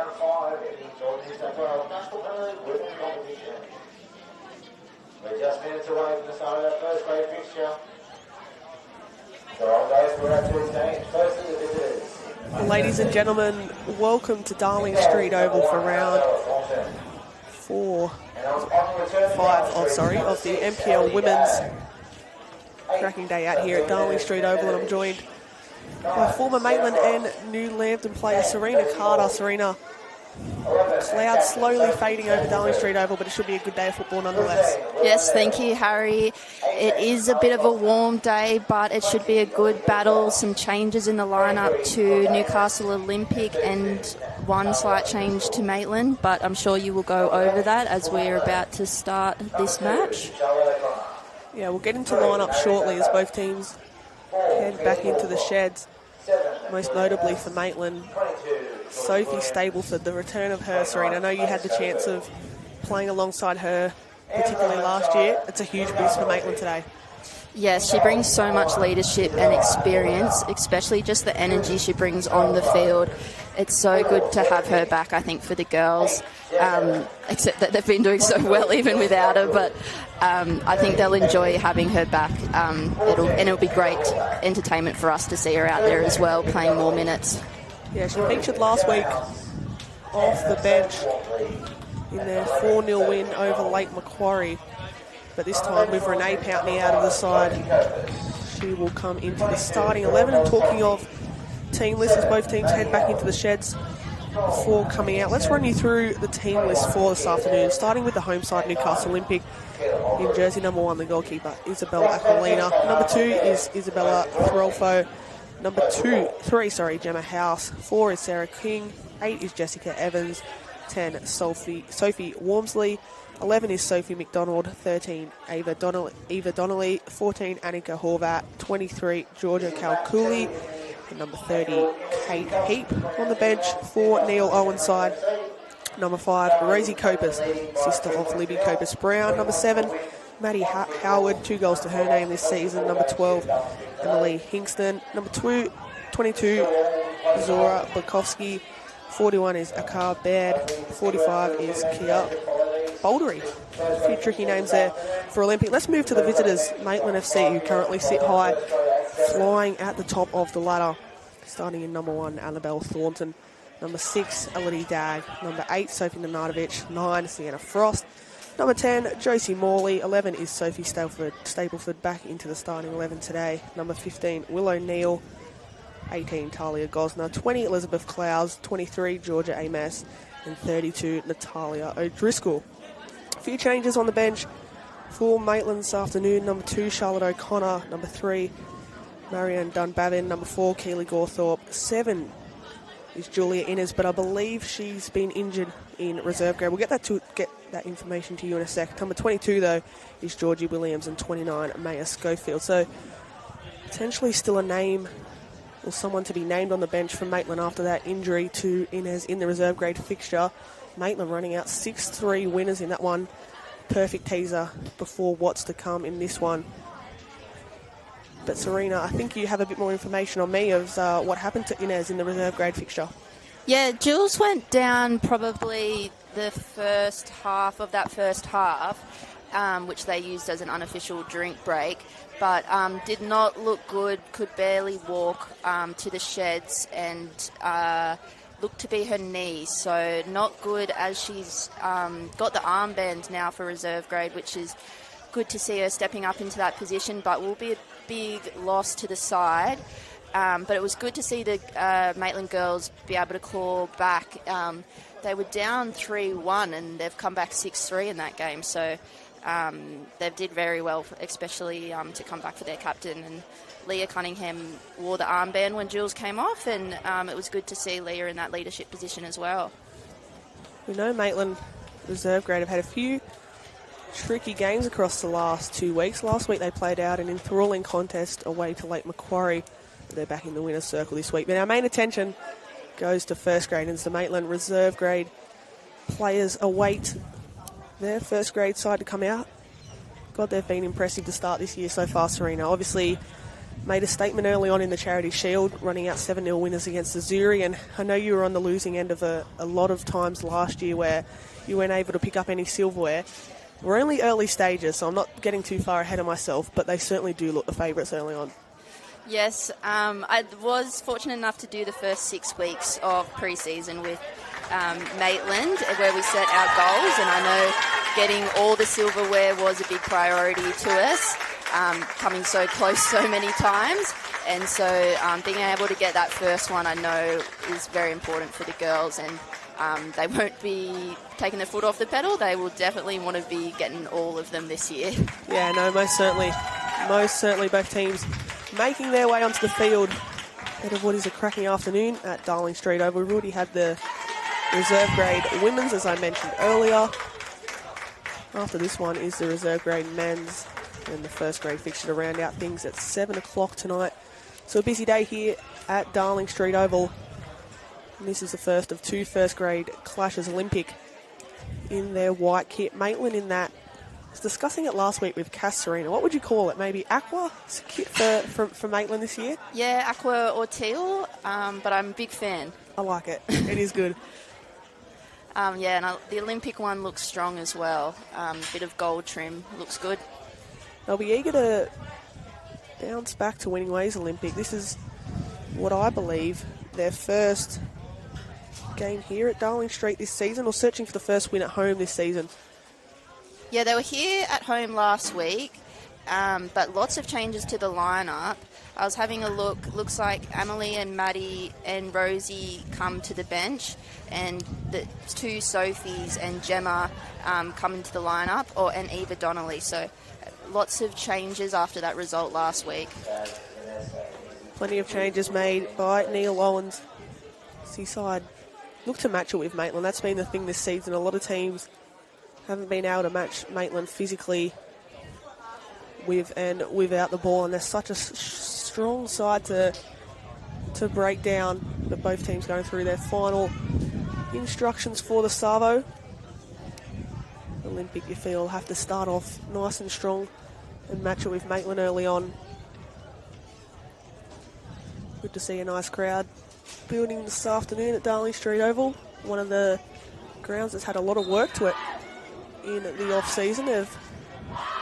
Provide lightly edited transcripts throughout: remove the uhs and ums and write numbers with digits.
round 5 in the Jordan New South Wales National Pro Women's Competition. We're just minutes away from the start of that first grade fixture. So on goes for our two teams. Firstly, the visitors. Ladies and gentlemen, welcome to Darling Street Oval for round 5 of the NPL Women's Cracking Day out here at Darling Street Oval, and I'm joined by former Maitland and New Lambton player Serena Carter. Serena, clouds slowly fading over Darling Street Oval, but it should be a good day of football nonetheless. Yes, thank you, Harry. It is a bit of a warm day, but it should be a good battle. Some changes in the lineup to Newcastle Olympic and one slight change to Maitland, but I'm sure you will go over that as we're about to start this match. Yeah, we'll get into lineup shortly as both teams head back into the sheds. Most notably for Maitland, Sophie Stableford, the return of her, Serena. I know you had the chance of playing alongside her, particularly last year. It's a huge boost for Maitland today. Yes, she brings so much leadership and experience, especially just the energy she brings on the field. It's so good to have her back, I think, for the girls, except that they've been doing so well even without her. But I think they'll enjoy having her back. It'll be great entertainment for us to see her out there as well, playing more minutes. Yeah, she featured last week off the bench in their 4-0 win over Lake Macquarie. But this time with Renee Pountney out of the side, she will come into the starting 11. And talking of team lists, as both teams head back into the sheds before coming out, let's run you through the team list for this afternoon, starting with the home side, Newcastle Olympic. In jersey number 1, the goalkeeper, Isabella Aquilina. Number 2 is Isabella Throlfo. Number 3, Gemma House. 4 is Sarah King. 8 is Jessica Evans. 10, Sophie Wormsley. 11 is Sophie McDonald. 13, Eva Donnelly. 14, Annika Horvat. 23, Georgia Kalkuli. And number 30, Kate Heap. On the bench for Neil Owen's side, number 5, Rosie Copus, sister of Libby Copus Brown. Number 7, Maddie Howard, 2 goals to her name this season. Number 12, Emily Hingston. Number 22, Zora Bukowski. 41 is Akar Baird. 45 is Kia Bouldery. A few tricky names there for Olympic. Let's move to the visitors, Maitland FC, who currently sit high, flying at the top of the ladder. Starting in number 1, Annabelle Thornton. Number 6, Elodie Dagg. Number 8, Sophie Nanadovich. 9, Sienna Frost. Number 10, Josie Morley. 11 is Sophie Stableford back into the starting 11 today. Number 15, Willow Neal. 18, Talia Gosner. 20, Elizabeth Clowes. 23, Georgia Amos. And 32, Natalia O'Driscoll. A few changes on the bench for Maitland this afternoon. Number 2, Charlotte O'Connor. Number 3, Marianne Dunbavin. Number 4, Keely Gawthorpe. 7 is Julia Innes, but I believe she's been injured in reserve grade. We'll get that information to you in a sec. Number 22, though, is Georgie Williams, and 29, Maya Schofield. So potentially still a name or someone to be named on the bench for Maitland after that injury to Innes in the reserve grade fixture. Maitland running out 6-3 winners in that one. Perfect teaser before what's to come in this one. But Serena, I think you have a bit more information on me of what happened to Inez in the reserve grade fixture. Yeah, Jules went down probably the first half of that first half, which they used as an unofficial drink break, but did not look good, could barely walk to the sheds, and looked to be her knee. So not good, as she's got the armband now for reserve grade, which is good to see her stepping up into that position, but will be a big loss to the side. But it was good to see the Maitland girls be able to claw back. They were down 3-1 and they've come back 6-3 in that game. So they did very well, especially to come back for their captain. And Leah Cunningham wore the armband when Jules came off, and it was good to see Leah in that leadership position as well. We know Maitland reserve grade have had a few tricky games across the last 2 weeks. Last week they played out an enthralling contest away to Lake Macquarie. They're back in the winner's circle this week. But our main attention goes to first grade, and it's the Maitland reserve grade players await their first grade side to come out. God, they've been impressive to start this year so far, Serena. Obviously, made a statement early on in the Charity Shield, running out 7-0 winners against the Zuri, and I know you were on the losing end of a lot of times last year where you weren't able to pick up any silverware. We're only early stages, so I'm not getting too far ahead of myself, but they certainly do look the favourites early on. Yes, I was fortunate enough to do the first 6 weeks of pre-season with Maitland, where we set our goals, and I know getting all the silverware was a big priority to us, coming so close so many times, and so being able to get that first one I know is very important for the girls, and they won't be taking their foot off the pedal. They will definitely want to be getting all of them this year. Yeah, no, most certainly both teams making their way onto the field ahead of what is a cracking afternoon at Darling Street Oval. We've already had the reserve grade women's, as I mentioned earlier. After this one is the reserve grade men's and the first grade fixture to round out things at 7 o'clock tonight. So a busy day here at Darling Street Oval. And this is the first of 2 first grade clashes Olympic in their white kit. Maitland in that. I was discussing it last week with Cass Serena. What would you call it? Maybe aqua kit for Maitland this year? Yeah, aqua or teal, but I'm a big fan. I like it. It is good. Yeah, and the Olympic one looks strong as well. Bit of gold trim, looks good. They'll be eager to bounce back to winning ways Olympic. This is what I believe their first game here at Darling Street this season, or searching for the first win at home this season. Yeah, they were here at home last week, but lots of changes to the lineup. I was having a look. Looks like Emily and Maddie and Rosie come to the bench, and the 2 Sophies and Gemma come into the lineup, and Eva Donnelly. So lots of changes after that result last week. Plenty of changes made by Neil Owens. Seaside look to match it with Maitland. That's been the thing this season. A lot of teams haven't been able to match Maitland physically with and without the ball, and they're such a strong side to break down. But both teams going through their final instructions for the Savo. Olympic, you feel, will have to start off nice and strong and match it with Maitland early on. Good to see a nice crowd building this afternoon at Darling Street Oval. One of the grounds that's had a lot of work to it in the off-season. They've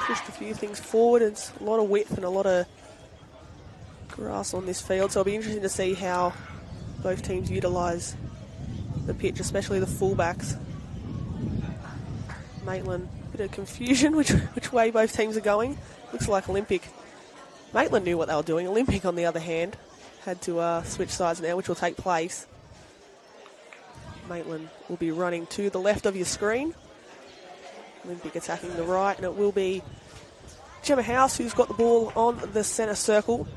pushed a few things forward. It's a lot of width and a lot of grass on this field, so it'll be interesting to see how both teams utilise the pitch, especially the fullbacks. Maitland, a bit of confusion which way both teams are going. Looks like Olympic. Maitland knew what they were doing. Olympic, on the other hand, had to switch sides now, which will take place. Maitland will be running to the left of your screen. Olympic attacking the right, and it will be Gemma House who's got the ball on the centre circle.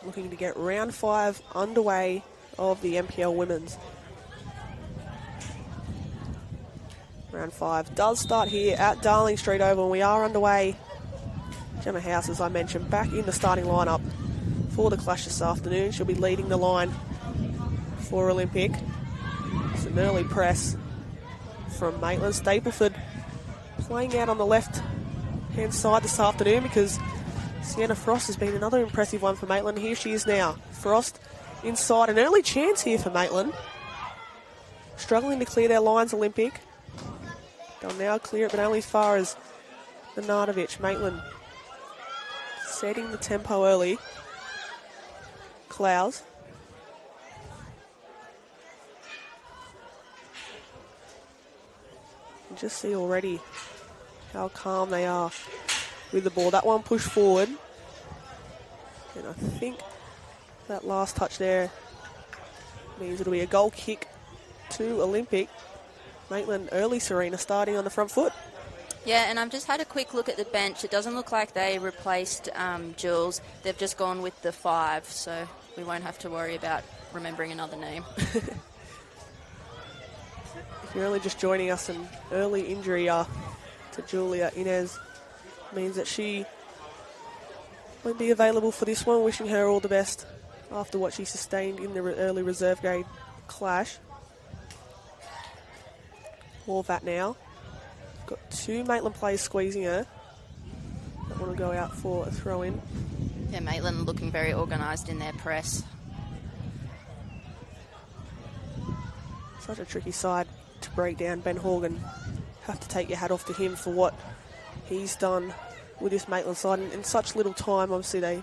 Looking to get round 5 underway of the NPL Women's. Round 5 does start here at Darling Street Oval, and we are underway. Gemma House, as I mentioned, back in the starting lineup for the clash this afternoon. She'll be leading the line for Olympic. It's an early press from Maitland. Stapleford playing out on the left-hand side this afternoon because Sienna Frost has been another impressive one for Maitland. Here she is now. Frost inside. An early chance here for Maitland. Struggling to clear their lines, Olympic. They'll now clear it, but only as far as Bernardovich. Maitland setting the tempo early. Clowes. You just see already how calm they are with the ball. That one pushed forward. And I think that last touch there means it'll be a goal kick to Olympic. Maitland early, Serena, starting on the front foot. Yeah, and I've just had a quick look at the bench. It doesn't look like they replaced Jules. They've just gone with the 5, so we won't have to worry about remembering another name. If you're only just joining us, an early injury to Julia Inez means that she won't be available for this one. Wishing her all the best after what she sustained in the early reserve grade clash. Horvat now. Got 2 Maitland players squeezing her. want to go out for a throw-in. Yeah, Maitland looking very organised in their press. Such a tricky side to break down. Ben Horgan, have to take your hat off to him for what he's done with this Maitland side in such little time. Obviously, they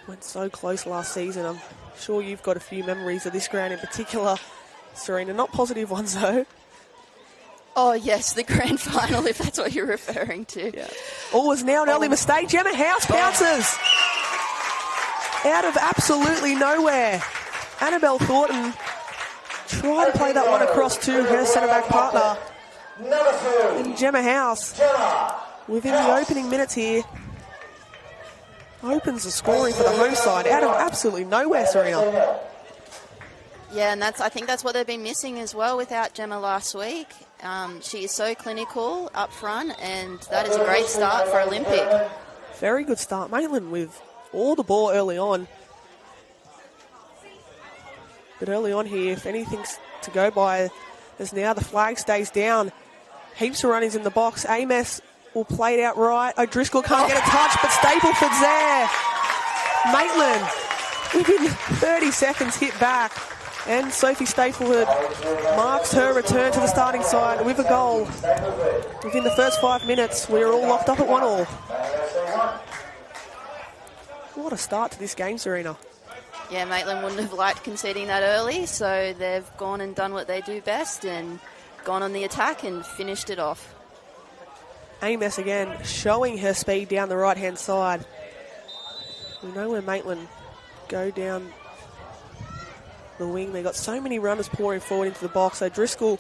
went so close last season. I'm sure you've got a few memories of this ground in particular, Serena. Not positive ones, though. Oh, yes, the grand final, if that's what you're referring to. Yeah. Oh, is now an early mistake. Gemma House bounces out of absolutely nowhere. Annabelle Thornton tried to play that one across to her centre-back partner. And Gemma House, within the opening minutes here, opens the scoring for the home side out of absolutely nowhere, Serena. Yeah, and I think that's what they've been missing as well without Gemma last week. She is so clinical up front, and that is a great start for Olympic. Very good start. Maitland with all the ball early on. But early on here, if anything's to go by, as now the flag stays down. Heaps of runnings in the box. Amos will play it out right. O'Driscoll can't get a touch, but Stapleford's there. Maitland, within 30 seconds, hit back. And Sophie Stapleford marks her return to the starting side with a goal. Within the first 5 minutes, we are all locked up at 1-1. What a start to this game, Serena. Yeah, Maitland wouldn't have liked conceding that early, so they've gone and done what they do best and gone on the attack and finished it off. Amos again showing her speed down the right-hand side. We know where Maitland go down the wing. They got so many runners pouring forward into the box. O'Driscoll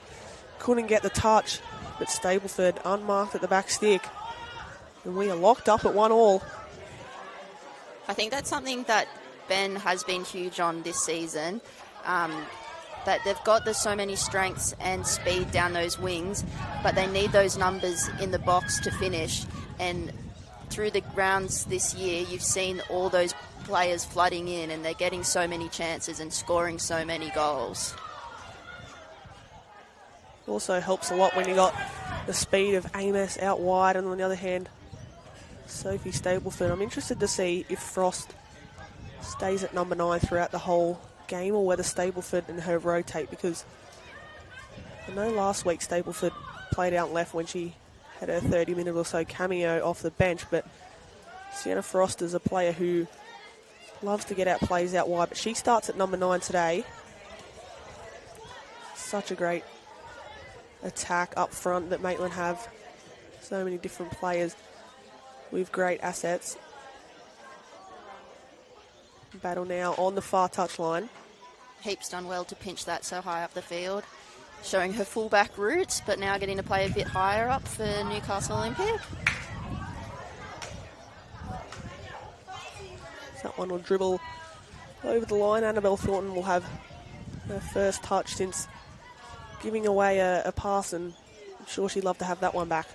couldn't get the touch, but Stapleford unmarked at the back stick. And we are locked up at 1-1. I think that's something that Ben has been huge on this season, that they've got so many strengths and speed down those wings, but they need those numbers in the box to finish. And through the rounds this year, you've seen all those players flooding in, and they're getting so many chances and scoring so many goals. Also helps a lot when you got the speed of Amos out wide, and on the other hand, Sophie Stapleford. I'm interested to see if Frost stays at number 9 throughout the whole game, or whether Stapleford and her rotate, because I know last week Stapleford played out left when she had her 30-minute or so cameo off the bench, but Sienna Frost is a player who loves to get out plays out wide, but she starts at number 9 today. Such a great attack up front that Maitland have. So many different players with great assets. Battle now on the far touchline. Heaps done well to pinch that so high up the field, showing her fullback roots, but now getting to play a bit higher up for Newcastle Olympic. That one will dribble over the line. Annabelle Thornton will have her first touch since giving away a pass, and I'm sure she'd love to have that one back.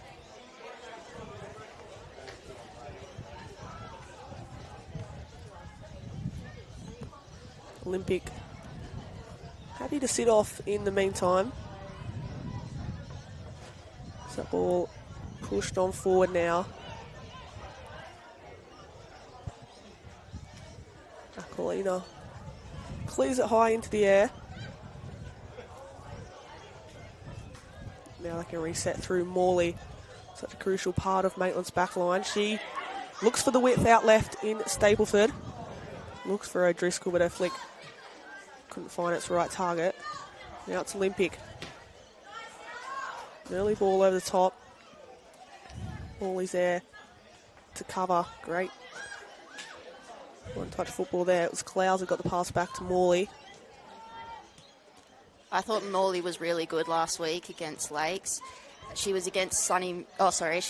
Olympic happy to sit off in the meantime. So that ball pushed on forward now. Aquilina clears it high into the air. Now they can reset through Morley. Such a crucial part of Maitland's back line. She looks for the width out left in Stapleford. Looks for O'Driscoll, but her flick couldn't find its right target. Now it's Olympic. An early ball over the top. Morley's there to cover. Great one-touch football there. It was Clowes who got the pass back to Morley. I thought Morley was really good last week against Lakes. She was against she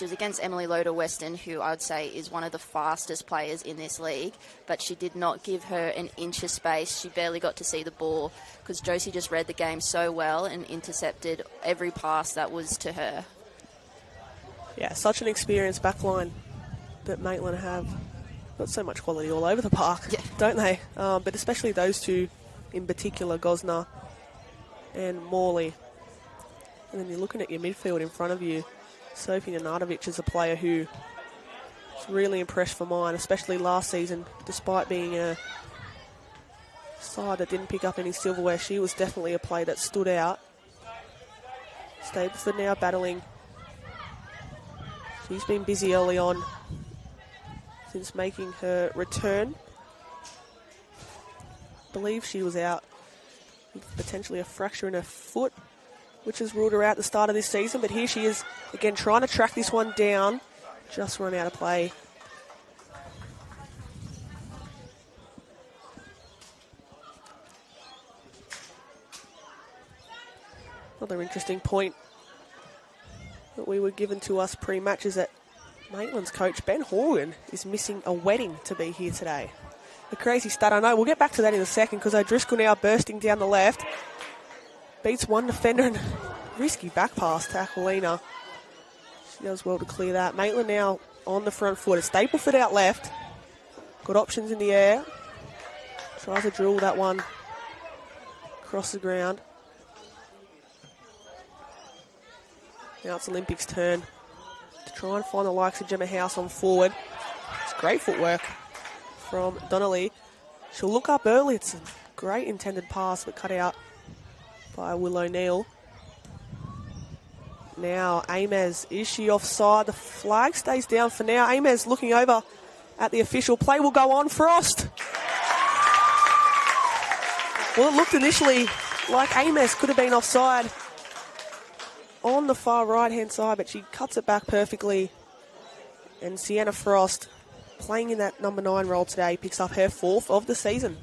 was against Emily Loder-Weston, who I would say is one of the fastest players in this league, but she did not give her an inch of space. She barely got to see the ball because Josie just read the game so well and intercepted every pass that was to her. Yeah, such an experienced backline that Maitland have. Got so much quality all over the park, yeah, don't they? But especially those two in particular, Gosner and Morley. And then you're looking at your midfield in front of you. Sophie Nenadovich is a player who It's really impressed for mine, especially last season, despite being a side that didn't pick up any silverware. She was definitely a play that stood out. Stapleford now battling. She's been busy early on since making her return. I believe she was out with potentially a fracture in her foot, which has ruled her out at the start of this season. But here she is again trying to track this one down. Just run out of play. Another interesting point that we were given to us pre-match is that Maitland's coach, Ben Horgan, is missing a wedding to be here today. The crazy stat, I know. We'll get back to that in a second because O'Driscoll now bursting down the left. Beats one defender and risky back pass to Aquilina. She does well to clear that. Maitland now on the front foot. Stapleford out left. Got options in the air. Tries to drill that one across the ground. Now it's Olympics' turn to try and find the likes of Gemma House on forward. It's great footwork from Donnelly. She'll look up early. It's a great intended pass, but cut out by Will O'Neill. Now, Amez, is she offside? The flag stays down for now. Amez looking over at the official. Play will go on. Frost. Well, it looked initially like Amez could have been offside on the far right-hand side, but she cuts it back perfectly. And Sienna Frost, playing in that number 9 role today, picks up her 4th of the season.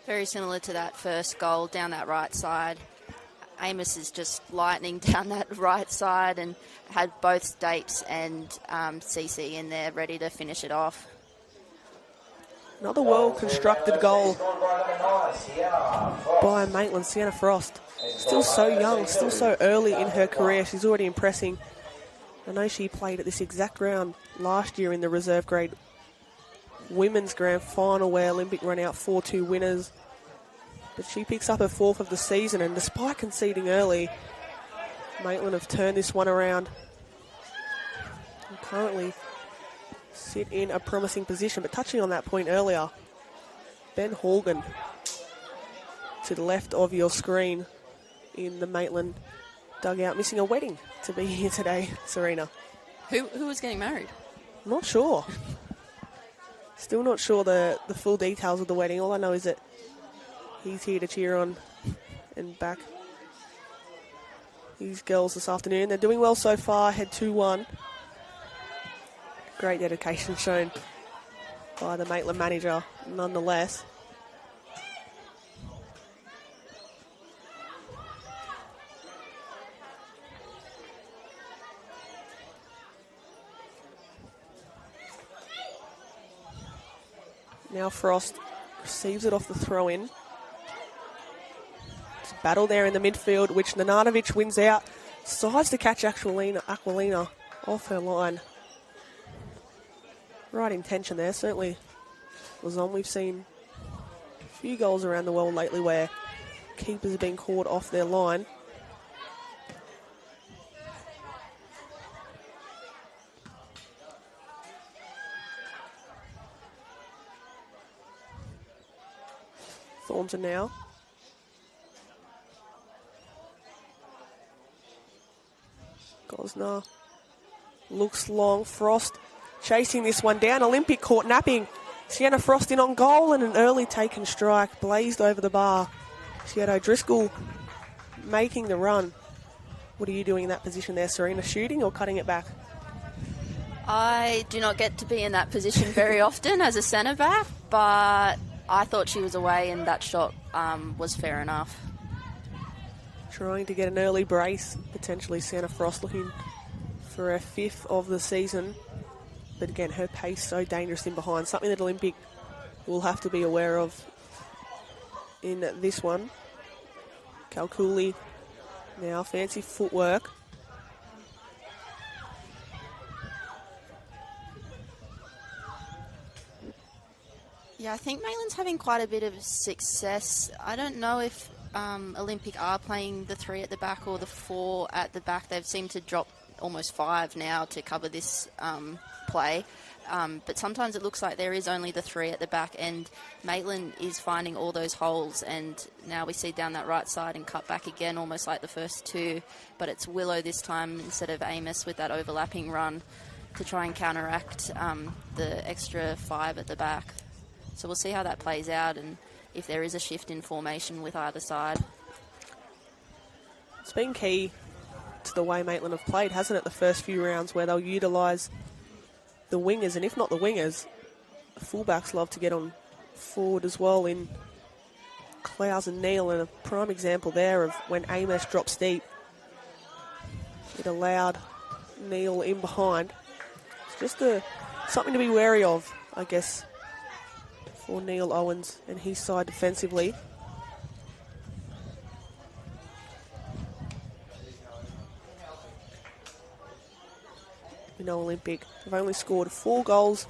Very similar to that first goal down that right side. Amos is just lightning down that right side and had both Stapes and CC in there ready to finish it off. Another well-constructed goal by Maitland. Sienna Frost, still so young, still so early in her career. She's already impressing. I know she played at this exact ground last year in the reserve grade women's grand final where Olympic ran out 4-2 winners. But she picks up her 4th of the season, and despite conceding early, Maitland have turned this one around and currently sit in a promising position. But touching on that point earlier, Ben Horgan to the left of your screen in the Maitland dugout, missing a wedding to be here today, Serena. Who was getting married? Not sure. Still not sure the full details of the wedding. All I know is that he's here to cheer on and back these girls this afternoon. They're doing well so far, head 2-1. Great dedication shown by the Maitland manager, nonetheless. Now Frost receives it off the throw-in. It's a battle there in the midfield, which Nananovic wins out. Decides to catch Aquilina off her line. Right intention there, certainly was on. We've seen a few goals around the world lately where keepers have been caught off their line. Thornton now. Gosner looks long. Frost chasing this one down. Olympic caught napping. Sienna Frost in on goal and an early taken strike. Blazed over the bar. She had O'Driscoll making the run. What are you doing in that position there, Serena? Shooting or cutting it back? I do not get to be in that position very often as a centre back, but I thought she was away and that shot was fair enough. Trying to get an early brace. Potentially Sienna Frost looking for her 5th of the season. But again, her pace so dangerous in behind. Something that Olympic will have to be aware of in this one. Kalkuli now, fancy footwork. Yeah, I think Maitland's having quite a bit of success. I don't know if Olympic are playing the 3 at the back or the 4 at the back. They've seemed to drop almost 5 now to cover this play. But sometimes it looks like there is only the 3 at the back, and Maitland is finding all those holes, and now we see down that right side and cut back again, almost like the first 2, but it's Willow this time instead of Amos with that overlapping run to try and counteract the extra 5 at the back. So we'll see how that plays out and if there is a shift in formation with either side. It's been key to the way Maitland have played, hasn't it, the first few rounds, where they'll utilise the wingers, and if not the wingers, the fullbacks love to get on forward as well in Clowes and Neal, and a prime example there of when Amos drops deep. It allowed Neal in behind. It's just something to be wary of, I guess, for Neil Owens and his side defensively. Olympic have only scored 4 goals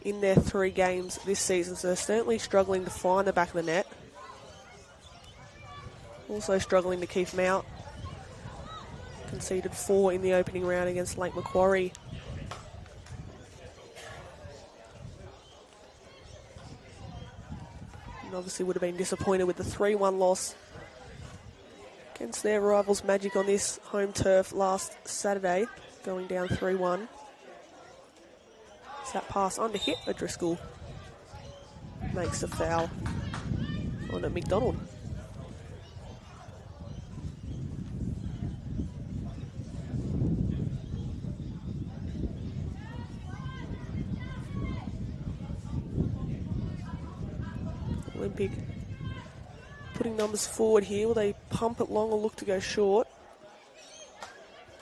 in their 3 games this season, so they're certainly struggling to find the back of the net. Also struggling to keep them out. Conceded 4 in the opening round against Lake Macquarie. And obviously would have been disappointed with the 3-1 loss against their rivals Magic on this home turf last Saturday, going down 3-1. That pass under hit, O'Driscoll makes the foul on a McDonald. Olympic putting numbers forward here. Will they pump it long or look to go short?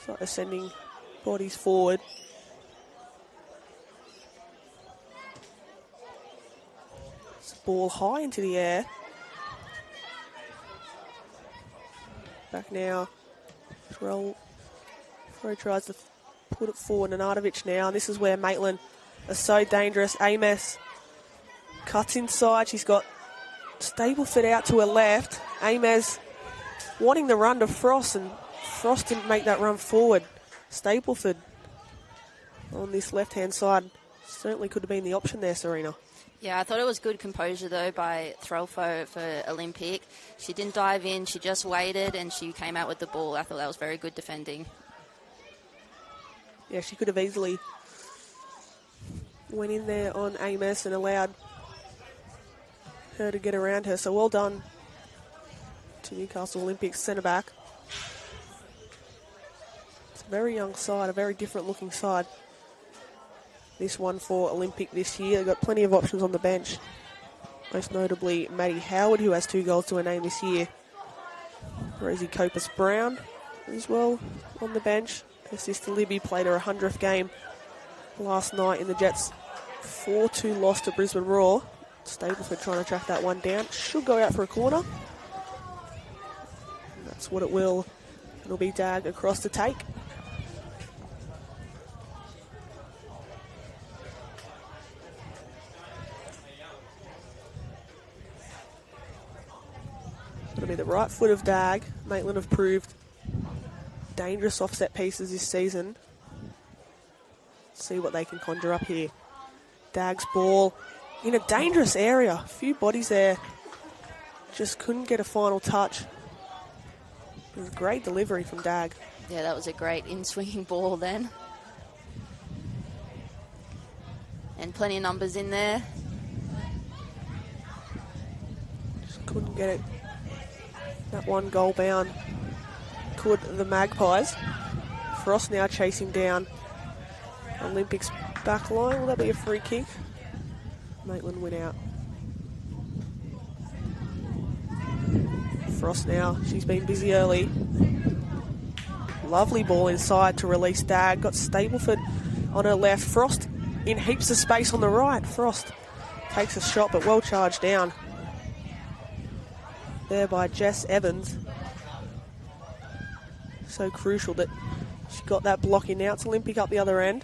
So they're sending bodies forward. Ball high into the air. Back now. Throw tries to put it forward. Nanatovic now. This is where Maitland are so dangerous. Amos cuts inside. She's got Stableford out to her left. Amos wanting the run to Frost, and Frost didn't make that run forward. Stableford on this left-hand side certainly could have been the option there, Serena. Yeah, I thought it was good composure, though, by Threlfo for Olympic. She didn't dive in, she just waited, and she came out with the ball. I thought that was very good defending. Yeah, she could have easily went in there on Amos and allowed her to get around her. So well done to Newcastle Olympics centre-back. It's a very young side, a very different-looking side. This one for Olympic this year. They've got plenty of options on the bench. Most notably, Maddie Howard, who has 2 goals to her name this year. Rosie Copus-Brown as well on the bench. Her sister Libby played her 100th game last night in the Jets' 4-2 loss to Brisbane Roar. Stableford trying to track that one down. Should go out for a corner. And that's what it will. It'll be Dag across to take. It'll be the right foot of Dag. Maitland have proved dangerous offset pieces this season. See what they can conjure up here. Dag's ball in a dangerous area. A few bodies there. Just couldn't get a final touch. It was a great delivery from Dag. Yeah, that was a great in-swinging ball then. And plenty of numbers in there. Just couldn't get it. That one goal bound. Could the Magpies. Frost now chasing down Olympics back line. Will that be a free kick? Maitland went out. Frost now. She's been busy early. Lovely ball inside to release Dag. Got Stableford on her left. Frost in heaps of space on the right. Frost takes a shot, but well charged down there by Jess Evans. So crucial that she got that block in. Now it's Olympic up the other end.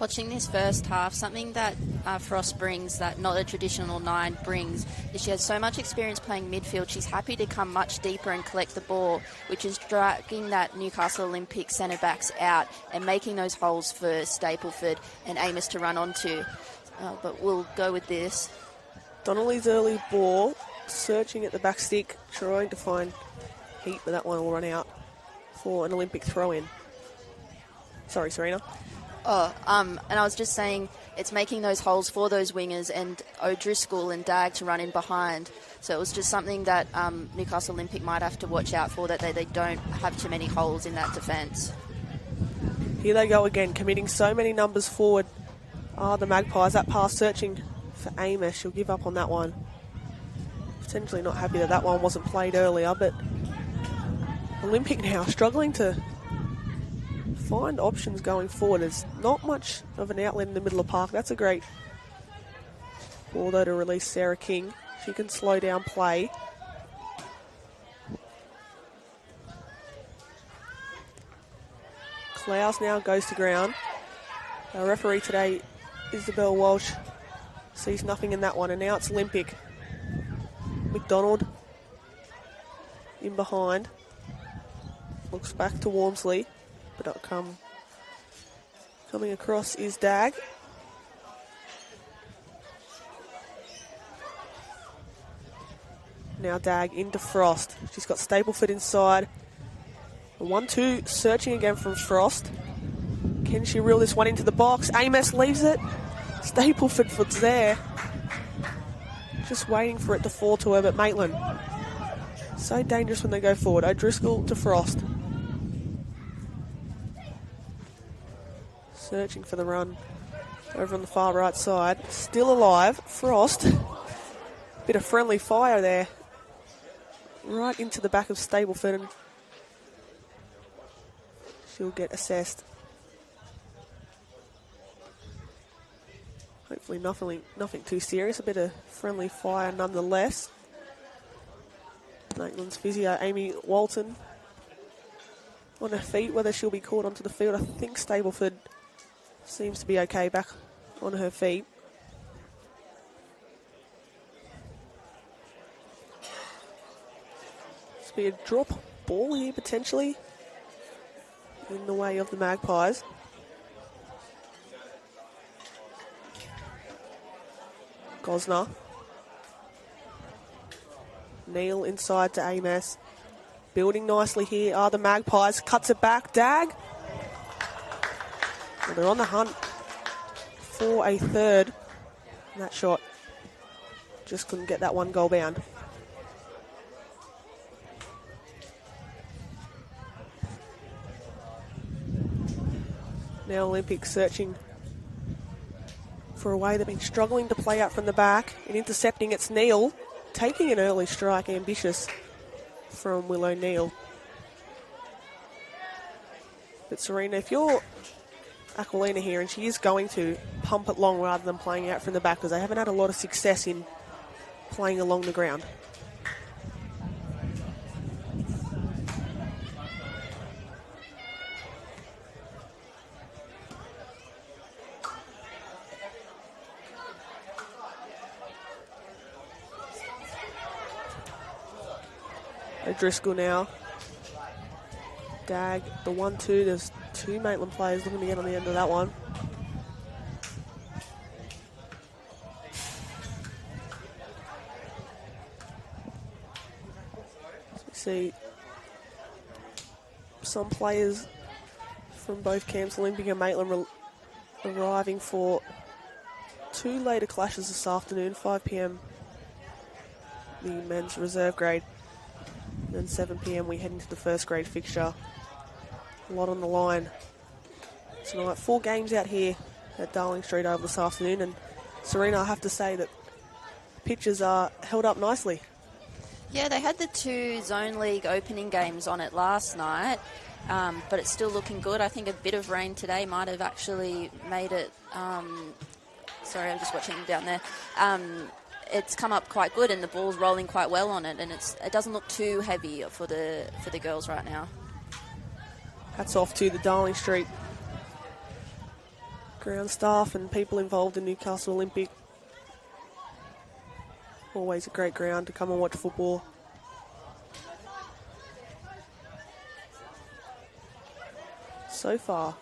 Watching this first half, something that Frost brings that not a traditional 9 brings is she has so much experience playing midfield. She's happy to come much deeper and collect the ball, which is dragging that Newcastle Olympic centre-backs out and making those holes for Stapleford and Amos to run onto. But we'll go with this. Donnelly's early ball, searching at the back stick, trying to find Heat, but that one will run out for an Olympic throw-in. Sorry, Serena. And I was just saying it's making those holes for those wingers and O'Driscoll and Dag to run in behind. So it was just something that Newcastle Olympic might have to watch out for, that they don't have too many holes in that defence. Here they go again, committing so many numbers forward. The Magpies, that pass searching for Amos. She'll give up on that one. Potentially not happy that that one wasn't played earlier, but Olympic now struggling to find options going forward. There's not much of an outlet in the middle of the park. That's a great ball, though, to release Sarah King. She can slow down play. Klaus now goes to ground. Our referee today, Isabel Walsh, sees nothing in that one, and now it's Olympic. McDonald in behind. Looks back to Wormsley. But coming across is Dag. Now Dag into Frost. She's got Stapleford inside. 1-2 searching again from Frost. Can she reel this one into the box? Amos leaves it. Stapleford's there. Just waiting for it to fall to her, but Maitland. So dangerous when they go forward. O'Driscoll to Frost. Searching for the run over on the far right side. Still alive. Frost. Bit of friendly fire there. Right into the back of Stapleford, and she'll get assessed. Hopefully nothing too serious. A bit of friendly fire nonetheless. Maitland's physio, Amy Walton, on her feet. Whether she'll be called onto the field, I think Stapleford seems to be okay back on her feet. This will be a drop ball here potentially in the way of the Magpies. Gosner. Neal inside to Amos. Building nicely here are the Magpies. Cuts it back. Dag. Well, they're on the hunt for a third. And that shot just couldn't get that one goal bound. Now Olympic searching for a way they've been struggling to play out from the back. And intercepting, it's Neal. Taking an early strike, ambitious from Willow Neal. But Serena, if you're Aquilina here, and she is going to pump it long rather than playing out from the back, because they haven't had a lot of success in playing along the ground. O'Driscoll now. Dag, the 1-2. There's two Maitland players looking to get on the end of that one. So we see some players from both camps, Olympic and Maitland, arriving for two later clashes this afternoon, 5 p.m. the men's reserve grade. Then 7 p.m. we head into the first grade fixture. A lot on the line tonight. 4 games out here at Darling Street over this afternoon. And Serena, I have to say that pitches are held up nicely. Yeah, they had the 2 Zone League opening games on it last night, but it's still looking good. I think a bit of rain today might have actually made it... sorry, I'm just watching down there. It's come up quite good, and the ball's rolling quite well on it, and it doesn't look too heavy for the girls right now. Hats off to the Darling Street Ground staff and people involved in Newcastle Olympic. Always a great ground to come and watch football. So far,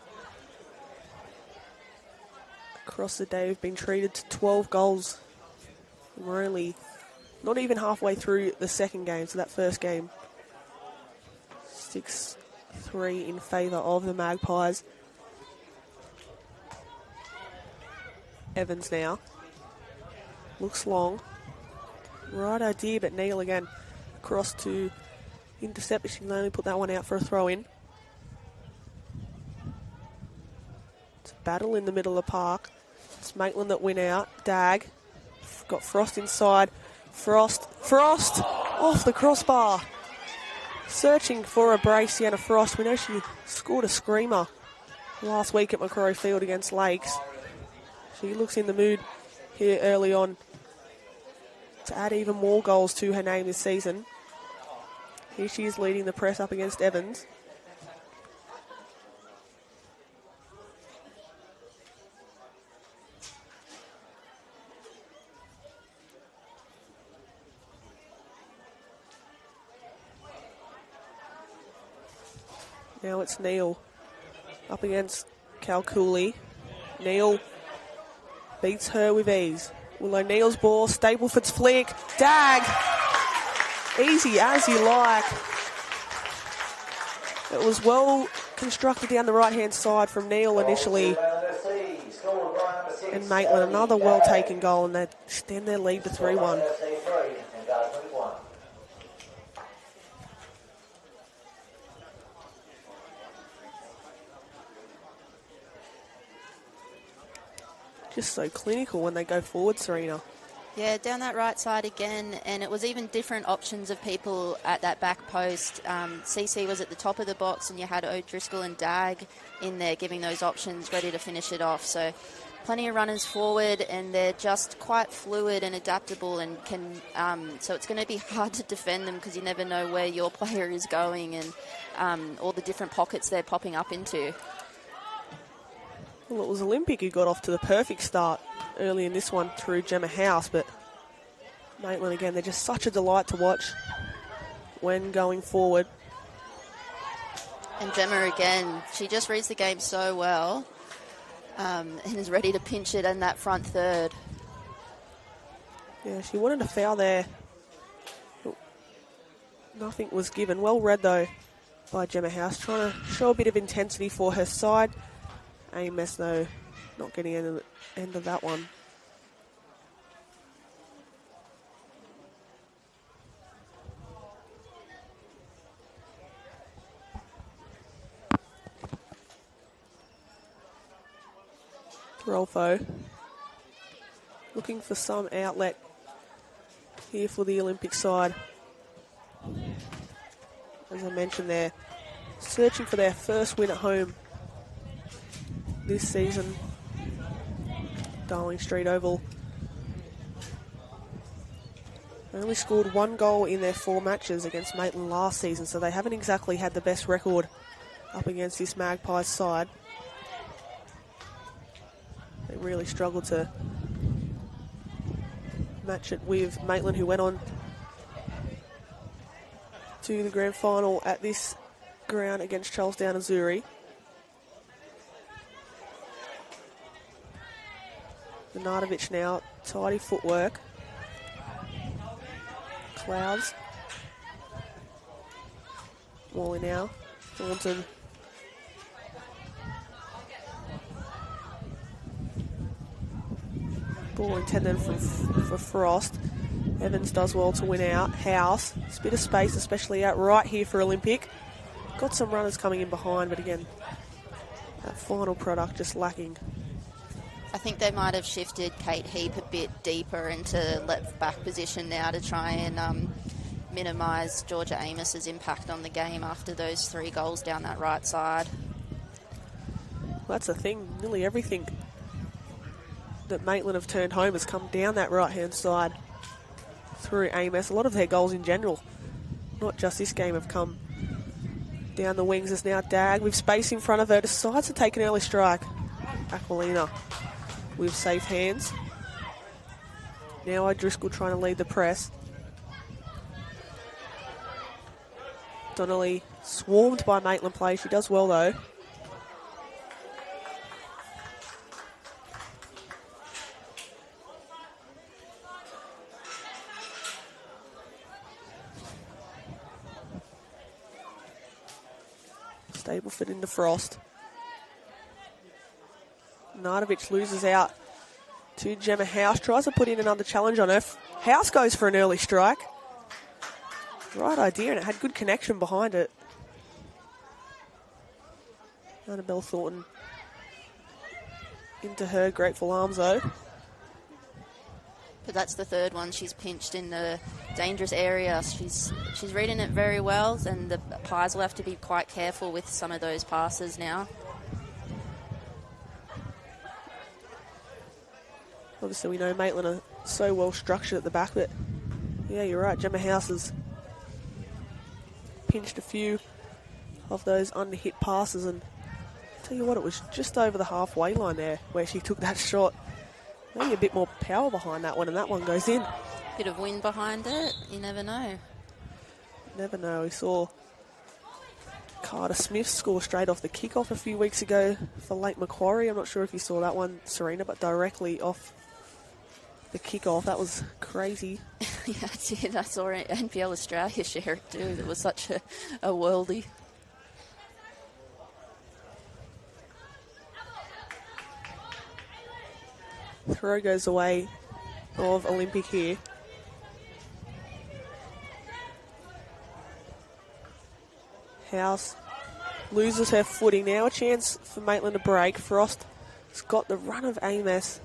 across the day, we've been treated to 12 goals. We're only not even halfway through the second game, so that first game. 6-3 in favour of the Magpies. Evans now. Looks long. Right idea, but Neil again. Across to intercept. She can only put that one out for a throw-in. It's a battle in the middle of the park. It's Maitland that win out. Dag. Got Frost inside. Frost off the crossbar. Searching for a brace, Sienna Frost. We know she scored a screamer last week at Macquarie Field against Lakes. She looks in the mood here early on to add even more goals to her name this season. Here she is leading the press up against Evans. Now it's Neil up against Calcooley. Neil beats her with ease. Willow Neal's ball, Stapleford's flick, Dag! Easy as you like. It was well constructed down the right-hand side from Neil initially. And Maitland, another well-taken goal, and they extend their lead to 3-1. Just so clinical when they go forward, Serena. Yeah, down that right side again, and it was even different options of people at that back post. CC was at the top of the box, and you had O'Driscoll and Dag in there giving those options, ready to finish it off. So plenty of runners forward, and they're just quite fluid and adaptable, and can. So it's going to be hard to defend them because you never know where your player is going and all the different pockets they're popping up into. Well, it was Olympic who got off to the perfect start early in this one through Gemma House, but Maitland again, they're just such a delight to watch when going forward. And Gemma again, she just reads the game so well and is ready to pinch it in that front third. Yeah, she wanted a foul there. Nothing was given. Well read though by Gemma House, trying to show a bit of intensity for her side. Amos, though, not getting end of that one. Rolfo looking for some outlet here for the Olympic side. As I mentioned, they're searching for their first win at home this season. Darling Street Oval. They only scored 1 goal in their 4 matches against Maitland last season, so they haven't exactly had the best record up against this Magpies side. They really struggled to match it with Maitland, who went on to the grand final at this ground against Charlestown Azzurri. Bernardovich now, tidy footwork. Clouds. Wally now. Thornton. Ball intended for Frost. Evans does well to win out. House. It's a bit of space, especially out right here for Olympic. Got some runners coming in behind, but again, that final product just lacking. I think they might have shifted Kate Heap a bit deeper into left back position now to try and minimise Georgia Amos's impact on the game after those 3 goals down that right side. Well, that's the thing. Nearly everything that Maitland have turned home has come down that right-hand side through Amos. A lot of their goals in general, not just this game, have come down the wings. There's now Dag with space in front of her, decides to take an early strike. Aquilina with safe hands. Now O'Driscoll trying to lead the press. Donnelly swarmed by Maitland play. She does well though. Stableford into Frost. Nardovic loses out to Gemma House. Tries to put in another challenge on her. House goes for an early strike. Right idea, and it had good connection behind it. Annabelle Thornton into her grateful arms though. But that's the third one she's pinched in the dangerous area. She's reading it very well, and the Pies will have to be quite careful with some of those passes now. Obviously we know Maitland are so well structured at the back, but yeah, you're right, Gemma House has pinched a few of those under-hit passes, and tell you what, it was just over the halfway line there where she took that shot. Maybe a bit more power behind that one, and that one goes in. Bit of wind behind it, you never know. Never know. We saw Carter Smith score straight off the kickoff a few weeks ago for Lake Macquarie. I'm not sure if you saw that one, Serena, but directly off the kickoff. That was crazy. Yeah, I did. I saw NPL Australia share it too. It was such a worldie. Throw goes away of Olympic here. House loses her footing now. A chance for Maitland to break. Frost has got the run of Amos.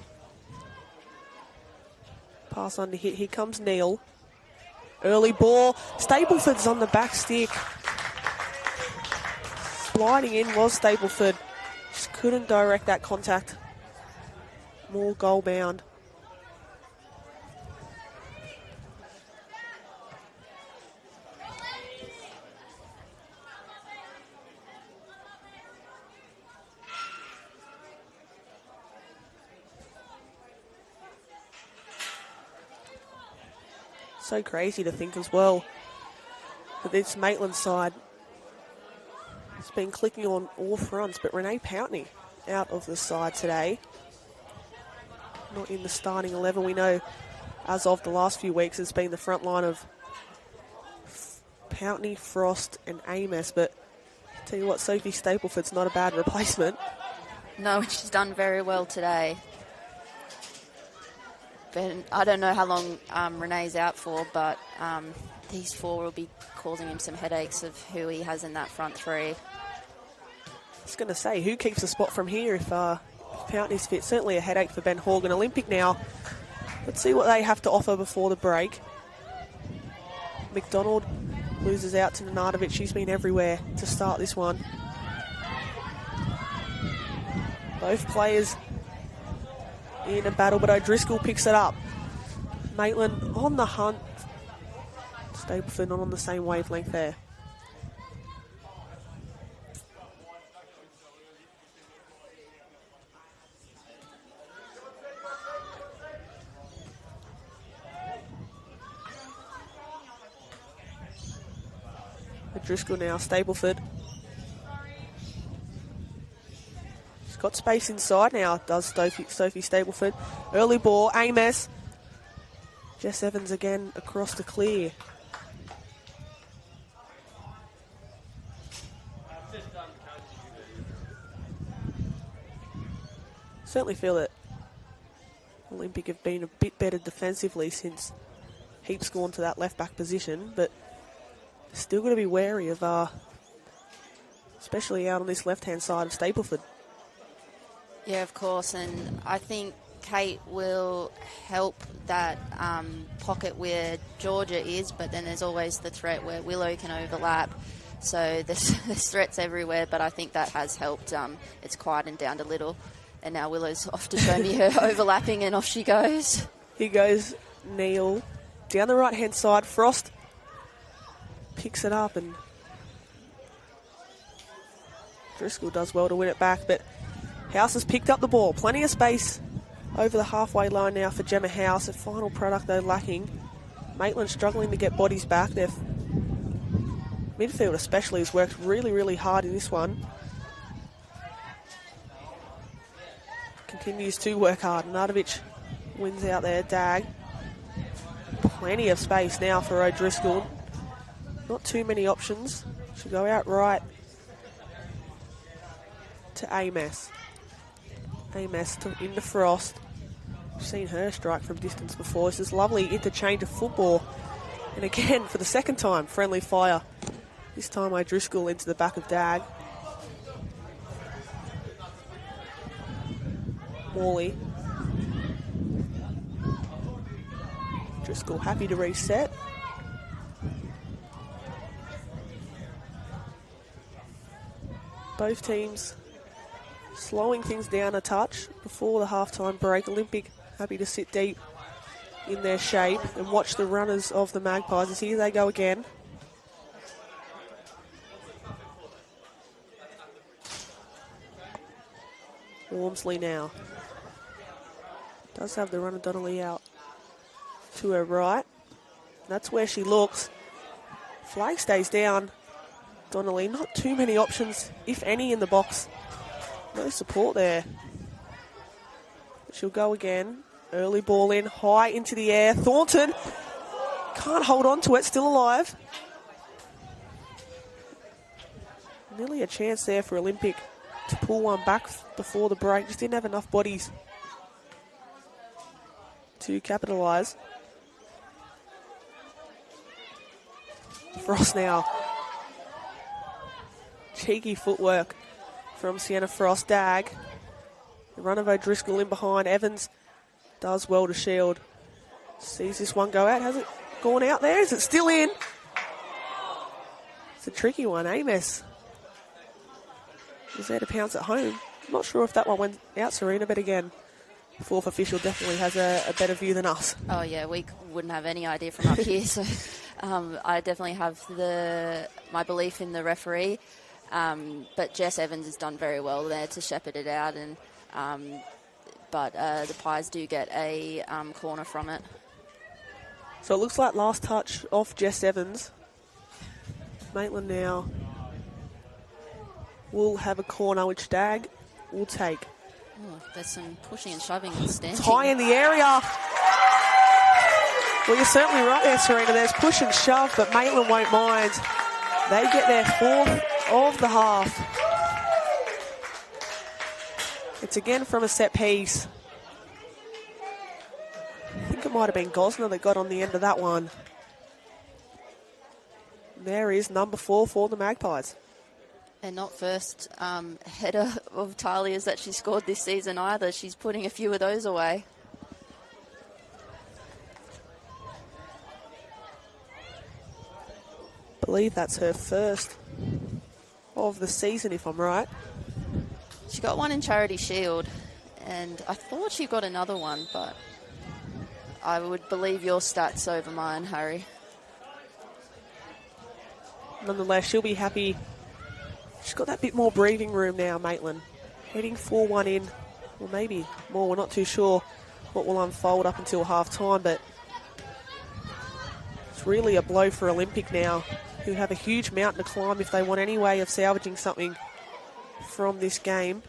Pass under hit. Here comes Neal. Early ball. Stableford's on the back stick. Sliding in was Stableford. Just couldn't direct that contact. More goal bound. So crazy to think as well that this Maitland side has been clicking on all fronts, but Renee Pountney out of the side today. Not in the starting 11. We know as of the last few weeks it's been the front line of Pountney, Frost and Amos, but I'll tell you what, Sophie Stapleford's not a bad replacement. No, she's done very well today. But I don't know how long Renee's out for, but these four will be causing him some headaches of who he has in that front three. I was going to say, who keeps the spot from here if Pountney's fit? Certainly a headache for Ben Horgan. Olympic now. Let's see what they have to offer before the break. McDonald loses out to Nenadovich. She's been everywhere to start this one. Both players in a battle, but O'Driscoll picks it up. Maitland on the hunt. Stapleford not on the same wavelength there. O'Driscoll now, Stapleford. She's got space inside now, does Sophie Stapleford. Early ball, Amos. Jess Evans again across the clear. Certainly feel that Olympic have been a bit better defensively since Heap's gone to that left back position, but still got to be wary of, especially out on this left-hand side of Stapleford. Yeah, of course, and I think Kate will help that pocket where Georgia is, but then there's always the threat where Willow can overlap. So there's threats everywhere, but I think that has helped. It's quietened down a little, and now Willow's off to show me her overlapping, and off she goes. Here goes Neal. Down the right-hand side, Frost picks it up, and Driscoll does well to win it back, but House has picked up the ball. Plenty of space over the halfway line now for Gemma House. A final product, though, lacking. Maitland struggling to get bodies back. Their midfield especially has worked really, really hard in this one. Continues to work hard. Nardovic wins out there. Dag. Plenty of space now for O'Driscoll. Not too many options. She'll go out right to Amos. Amos into Frost. We've seen her strike from distance before. This is lovely interchange of football. And again, for the second time, friendly fire. This time O'Driscoll into the back of Dag. Morley. Driscoll happy to reset. Both teams slowing things down a touch before the halftime break. Olympic happy to sit deep in their shape and watch the runners of the Magpies as here they go again. Wormsley now. Does have the runner Donnelly out to her right. That's where she looks. Flag stays down. Donnelly, not too many options, if any, in the box. No support there. But she'll go again. Early ball in, high into the air. Thornton can't hold on to it, still alive. Nearly a chance there for Olympic to pull one back before the break. Just didn't have enough bodies to capitalise. Frost now. Cheeky footwork from Sienna Frost. Dag. The run of O'Driscoll in behind. Evans does well to shield. Sees this one go out. Has it gone out there? Is it still in? It's a tricky one. Amos is there to pounce at home. I'm not sure if that one went out, Serena, but again, the fourth official definitely has a better view than us. Oh, yeah, we wouldn't have any idea from up here. So I definitely have my belief in the referee. But Jess Evans has done very well there to shepherd it out. But the Pies do get a corner from it. So it looks like last touch off Jess Evans. Maitland now will have a corner, which Dag will take. Oh, there's some pushing and shoving and stamping. It's high in the area. Well, you're certainly right there, Serena. There's push and shove, but Maitland won't mind. They get their fourth of the half. It's again from a set piece. I think it might have been Gosner that got on the end of that one. There is number 4 for the Magpies. And not first header of Talia's that she scored this season either. She's putting a few of those away. I believe that's her first of the season, if I'm right. She got one in Charity Shield, and I thought she got another one, but I would believe your stats over mine, Harry. Nonetheless, she'll be happy. She's got that bit more breathing room now, Maitland. Heading 4-1 in, or maybe more, we're not too sure what will unfold up until half-time, but it's really a blow for Olympic now, who have a huge mountain to climb if they want any way of salvaging something from this game.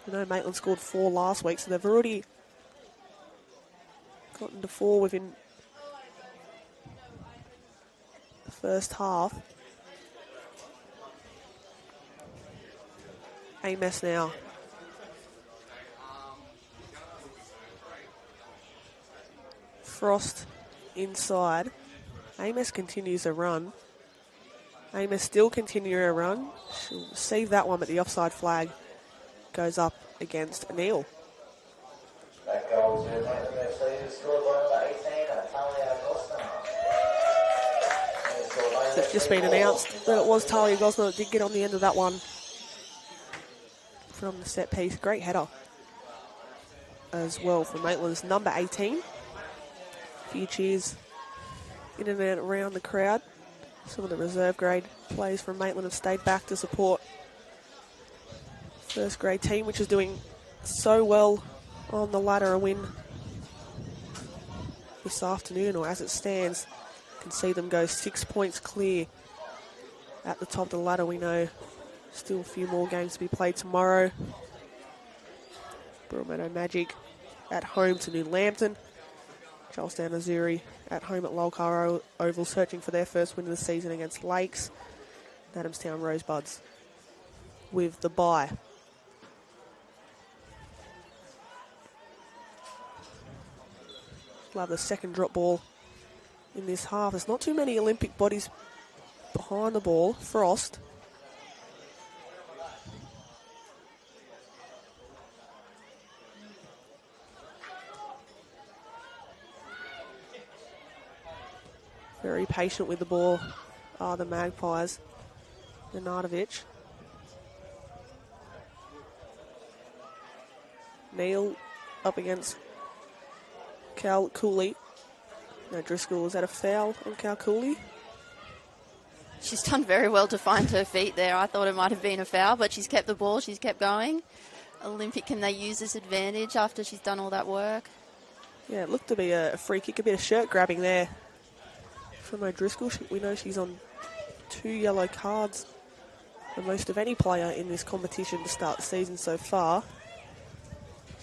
I know Maitland scored 4 last week, so they've already gotten to 4 within the first half. Amos now. Frost inside. Amos continues a run. Amos still continuing her run. She'll receive that one, but the offside flag goes up against Neil. That goal to Maitland FC, scored by number 18, Talia Gosner. It's just been announced that it was Talia Gosner that did get on the end of that one from the set piece. Great header as well from Maitland's number 18. A few cheers in and out around the crowd. Some of the reserve grade players from Maitland have stayed back to support first grade team, which is doing so well on the ladder and win this afternoon, or as it stands, can see them go 6 points clear at the top of the ladder. We know still a few more games to be played tomorrow. Broadmeadow Magic at home to New Lambton. Charlestown Azuri at home at Lolcar Oval, searching for their first win of the season against Lakes. Adamstown Rosebuds with the bye. We'll have the second drop ball in this half. There's not too many Olympic bodies behind the ball. Frost. Very patient with the ball are the Magpies. Nenadovich. Neil up against Cal Cooley. No, Driscoll, is that a foul on Cal Cooley? She's done very well to find her feet there. I thought it might have been a foul, but she's kept the ball. She's kept going. Olympic, can they use this advantage after she's done all that work? Yeah, it looked to be a free kick, a bit of shirt grabbing there from O'Driscoll. We know she's on 2 yellow cards, the most of any player in this competition to start the season so far.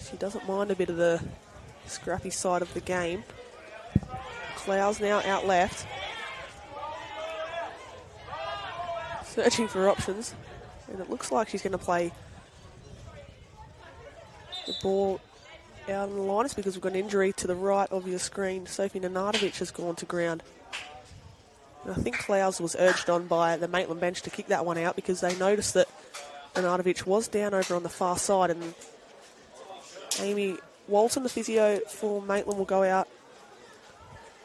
She doesn't mind a bit of the scrappy side of the game. Clowes now out left. Searching for options. And it looks like she's going to play the ball out on the line. It's because we've got an injury to the right of your screen. Sophie Nenadovich has gone to ground. And I think Clowes was urged on by the Maitland bench to kick that one out because they noticed that Nenadovich was down over on the far side, and Amy Walton, the physio for Maitland, will go out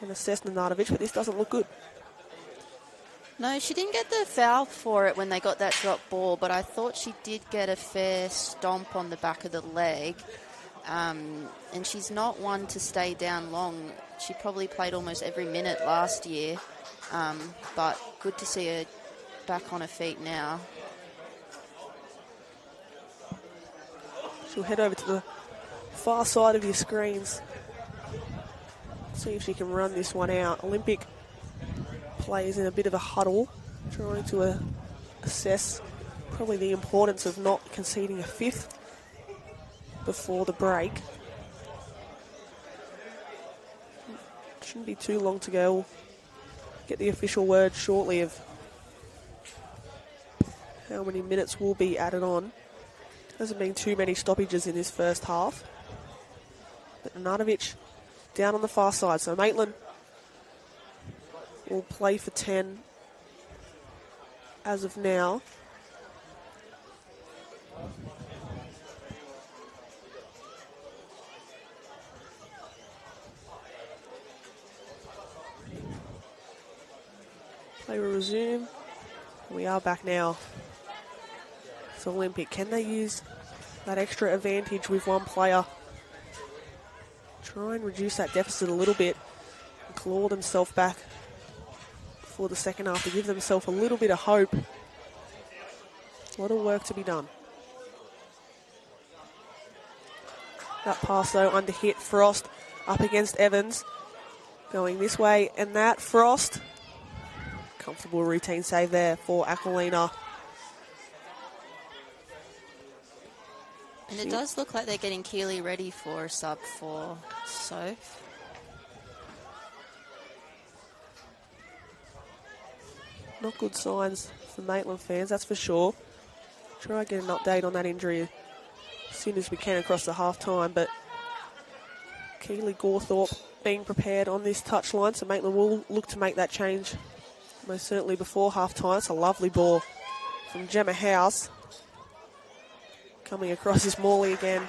and assess Nenadovich, but this doesn't look good. No, she didn't get the foul for it when they got that drop ball, but I thought she did get a fair stomp on the back of the leg. And she's not one to stay down long. She probably played almost every minute last year, but good to see her back on her feet now. She'll head over to the far side of your screens. See if she can run this one out. Olympic plays in a bit of a huddle, trying to assess probably the importance of not conceding a fifth before the break. Shouldn't be too long to go. We'll get the official word shortly of how many minutes will be added on. Hasn't been too many stoppages in this first half. But Nenadovich down on the far side. So Maitland will play for 10 as of now. Play will resume. We are back now. It's Olympic. Can they use that extra advantage with one player? Try and reduce that deficit a little bit and claw themselves back for the second half to give themselves a little bit of hope. A lot of work to be done. That pass though under hit. Frost up against Evans. Going this way and that. Frost. Comfortable routine save there for Aquilina. And it does look like they're getting Keeley ready for a sub for Soph. Not good signs for Maitland fans, that's for sure. Try and get an update on that injury as soon as we can across the half-time, but Keeley Gawthorpe being prepared on this touchline, so Maitland will look to make that change most certainly before half-time. It's a lovely ball from Gemma House. Coming across this Morley again.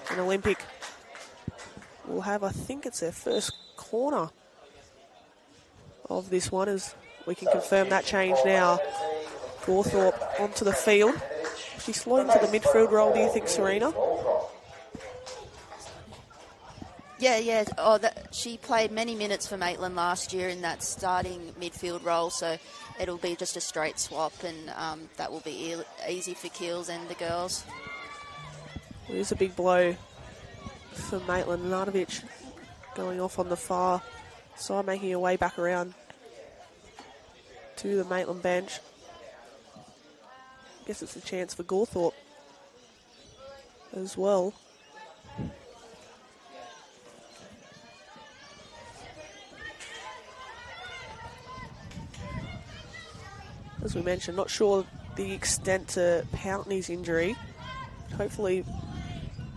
And Olympic will have, I think it's their first corner of this one, as we can confirm that change now. Gawthorpe onto the field. She's slotted into the midfield role, do you think, Serena? Yeah. Oh, she played many minutes for Maitland last year in that starting midfield role, so it'll be just a straight swap, and that will be easy for Keels and the girls. It is a big blow for Maitland. Nardovich going off on the far side, making her way back around to the Maitland bench. Guess it's a chance for Gawthorpe as well. As we mentioned, not sure the extent to Pountney's injury. Hopefully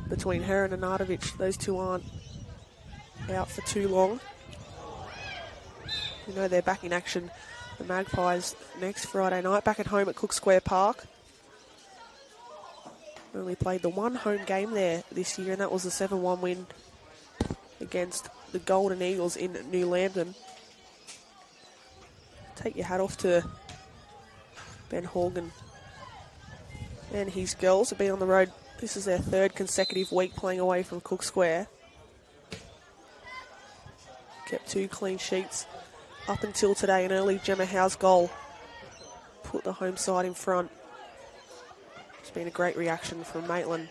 between her and Nardovich, those two aren't out for too long. You know they're back in action, the Magpies, next Friday night, back at home at Cook Square Park. Only played the one home game there this year, and that was a 7-1 win against the Golden Eagles in New Lambton. Take your hat off to Ben Horgan and his girls have been on the road. This is their third consecutive week playing away from Cook Square. Kept 2 clean sheets up until today. An early Gemma Howe's goal put the home side in front. It's been a great reaction from Maitland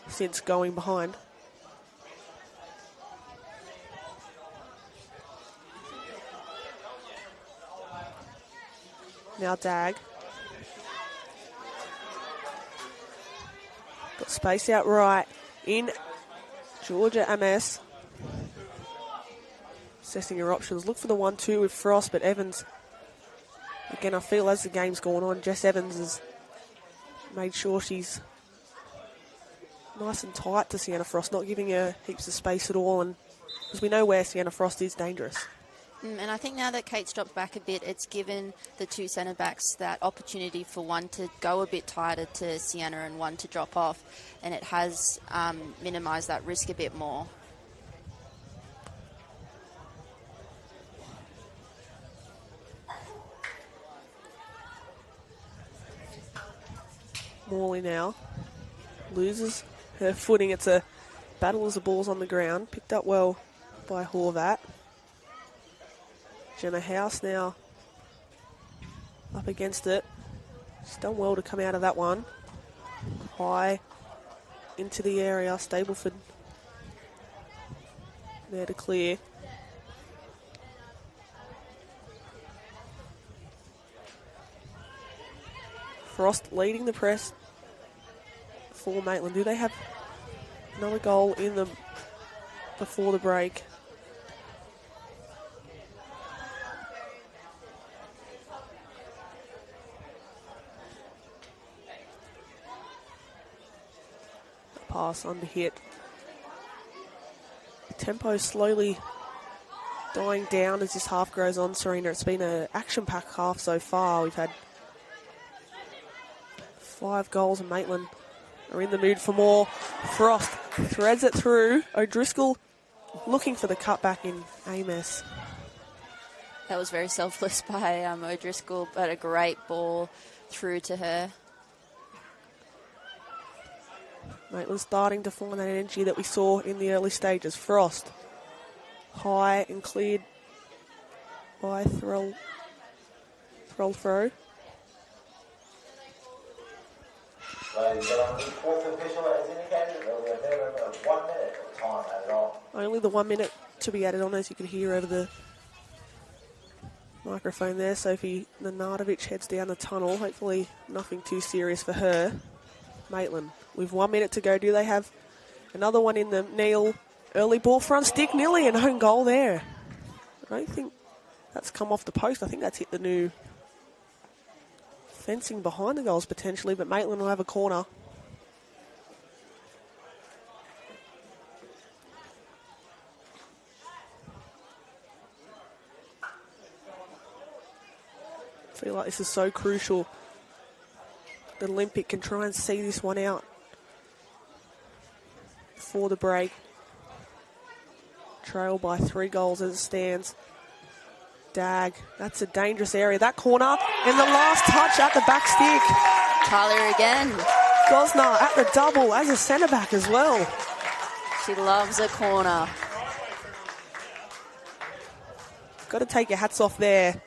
since going behind. Now Dag. Got space out right in Georgia Amos. Assessing her options. Look for the 1-2 with Frost, but Evans, again, I feel as the game's gone on, Jess Evans has made sure she's nice and tight to Sienna Frost, not giving her heaps of space at all, and because we know where Sienna Frost is dangerous. And I think now that Kate's dropped back a bit, it's given the two centre backs that opportunity for one to go a bit tighter to Sienna and one to drop off, and it has minimised that risk a bit more. Morley now loses her footing. It's a battle as the ball's on the ground. Picked up well by Horvat. Gemma House now up against it. She's done well to come out of that one. High into the area. Stableford there to clear. Frost leading the press for Maitland. Do they have another goal in them before the break? Pass under hit. Tempo slowly dying down as this half goes on, Serena. It's been an action-packed half so far. We've had 5 goals and Maitland are in the mood for more. Frost threads it through. O'Driscoll looking for the cutback in Amos. That was very selfless by O'Driscoll, but a great ball through to her. Maitland starting to find that energy that we saw in the early stages. Frost high and cleared by Thrall throw. Ladies and gentlemen, the fourth official has indicated there will be a minimum of 1 minute of time added on. Only the 1 minute to be added on, as you can hear over the microphone there. Sophie Nenadovich heads down the tunnel. Hopefully nothing too serious for her. Maitland with 1 minute to go. Do they have another one in them? Neil, early ball front stick, nearly an own goal there. I don't think that's come off the post. I think that's hit the new fencing behind the goals potentially, but Maitland will have a corner. I feel like this is so crucial. The Olympic can try and see this one out before the break. Trail by 3 goals as it stands. Dag, that's a dangerous area. That corner, and the last touch at the back stick. Talia again. Gosnar at the double as a centre-back as well. She loves a corner. Got to take your hats off there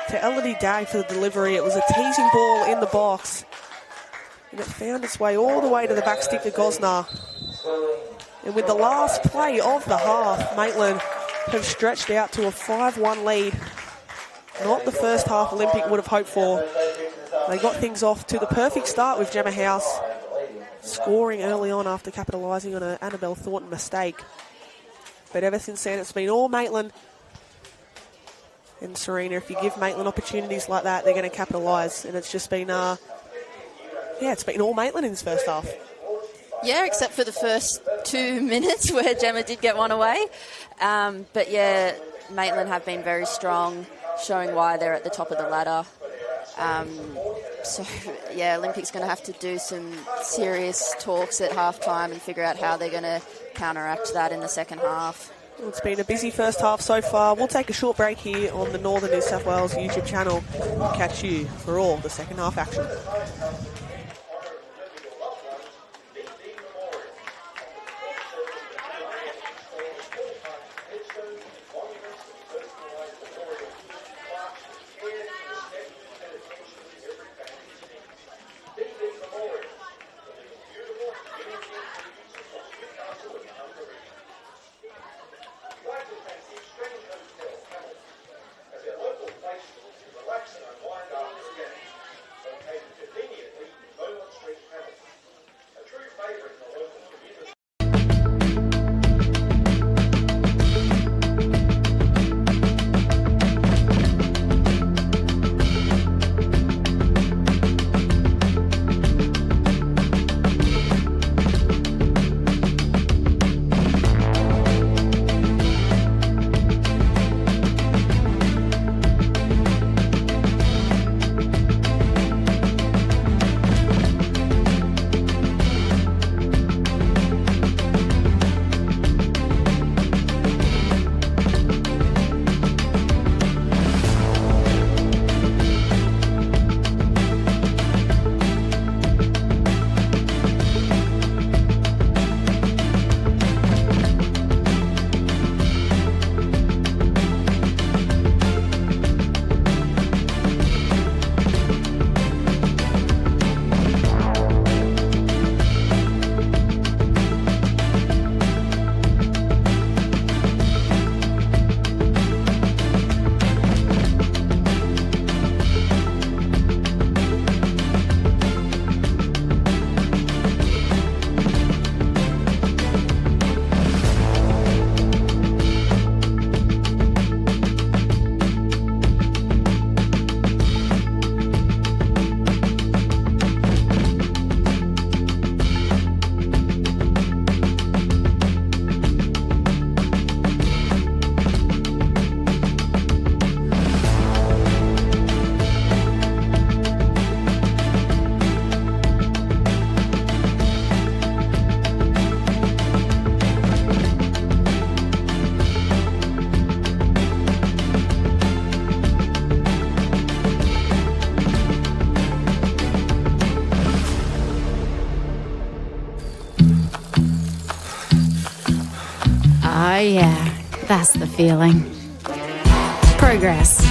to Elodie Dag for the delivery. It was a teasing ball in the box. And it found its way all the way to the back stick of Gosnar. And with the last play of the half, Maitland have stretched out to a 5-1 lead. Not the first half Olympic would have hoped for. They got things off to the perfect start with Gemma House, scoring early on after capitalising on an Annabelle Thornton mistake. But ever since then, it's been all Maitland. And Serena, if you give Maitland opportunities like that, they're going to capitalise. And it's just been, it's been all Maitland in this first half. Yeah, except for the first 2 minutes where Gemma did get one away. But yeah, Maitland have been very strong, showing why they're at the top of the ladder. So, yeah, Olympic's going to have to do some serious talks at halftime and figure out how they're going to counteract that in the second half. Well, it's been a busy first half so far. We'll take a short break here on the Northern New South Wales YouTube channel. We'll catch you for all the second half action. Oh yeah, that's the feeling. Progress.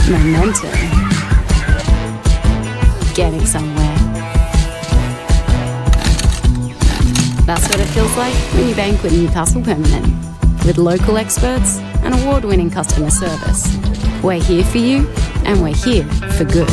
Momentum. Getting somewhere. That's what it feels like when you bank with Newcastle Permanent. With local experts and award-winning customer service. We're here for you, and we're here for good.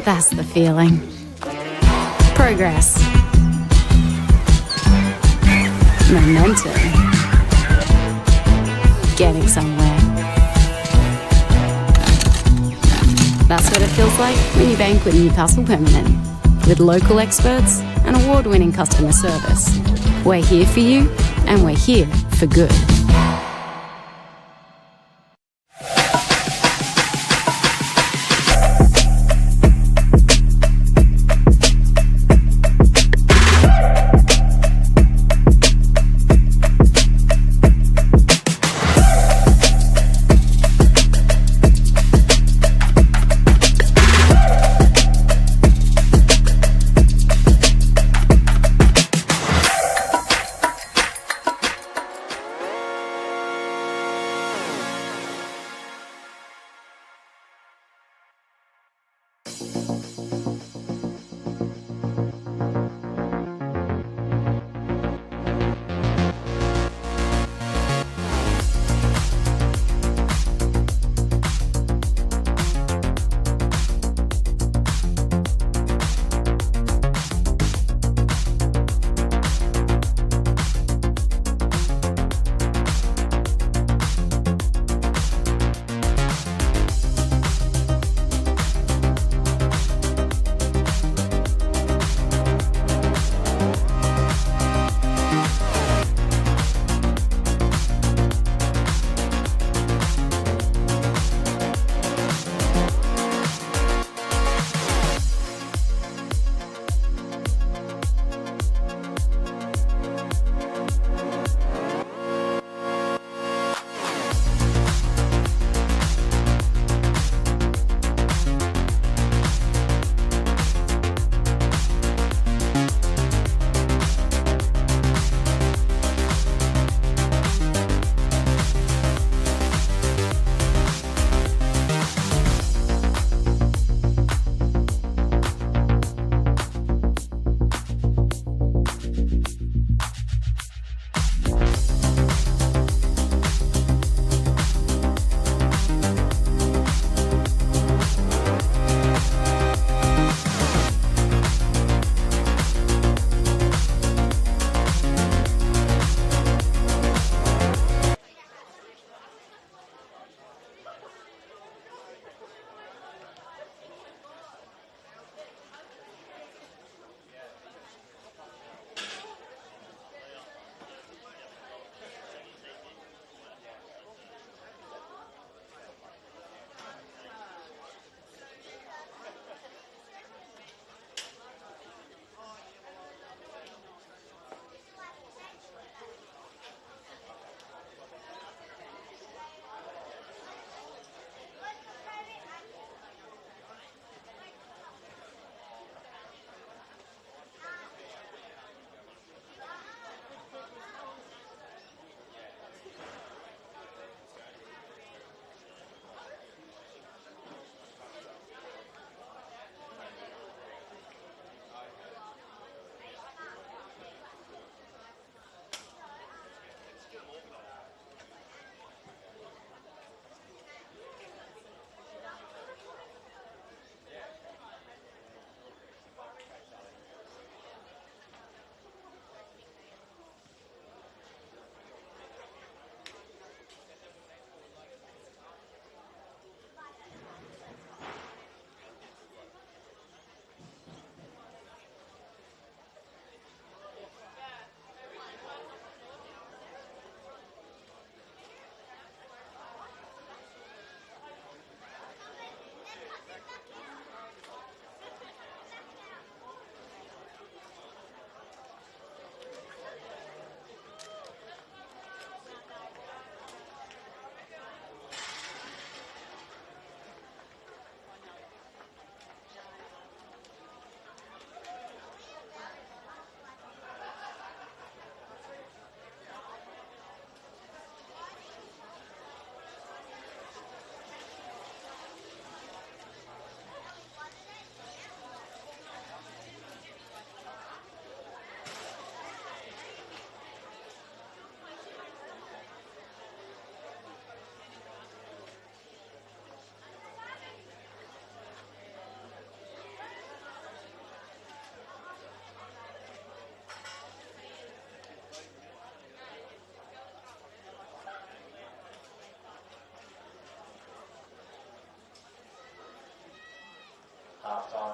That's the feeling. Progress. Momentum. Getting somewhere. That's what it feels like when you bank with Newcastle Permanent. With local experts and award-winning customer service. We're here for you, and we're here for good.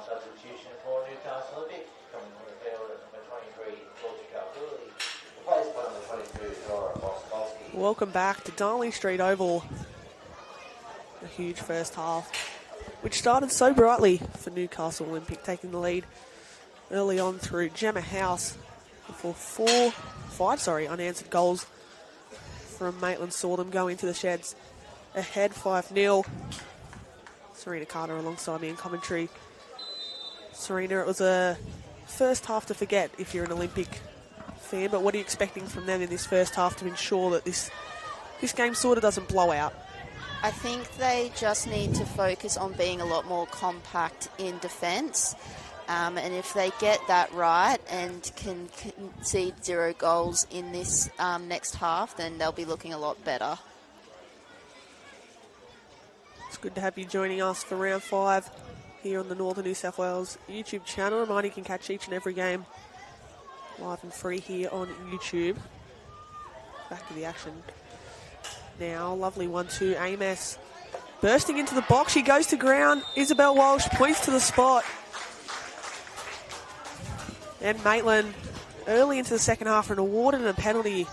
substitution for Newcastle Olympic. Coming on the field at number 23, Georgia Calhoun. Replaced by number 22, Dora Boskowski. Welcome back to Darling Street Oval. A huge first half, which started so brightly for Newcastle Olympic, taking the lead early on through Gemma House before five unanswered goals from Maitland saw them go into the sheds ahead 5-0. Serena Carter alongside me in commentary. Serena, it was a first half to forget if you're an Olympic fan, but what are you expecting from them in this first half to ensure that this game sort of doesn't blow out? I think they just need to focus on being a lot more compact in defence. And if they get that right and can concede 0 goals in this next half, then they'll be looking a lot better. It's good to have you joining us for round 5 here on the Northern New South Wales YouTube channel. Reminder, you can catch each and every game live and free here on YouTube. Back to the action now. Lovely 1-2. Amos bursting into the box. She goes to ground. Isabel Walsh points to the spot. And Maitland, early into the second half, and awarded a penalty.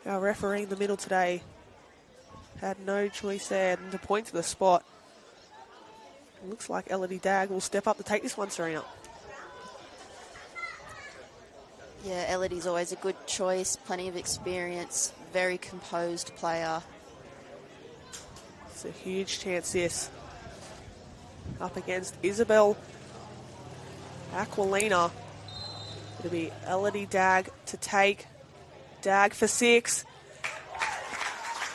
Our referee in the middle today had no choice there than to point to the spot. It looks like Elodie Dagg will step up to take this one, Serena. Yeah, Elodie's always a good choice, plenty of experience, very composed player. It's a huge chance, this. Up against Isabel Aquilina. It'll be Elodie Dagg to take. Dagg for 6.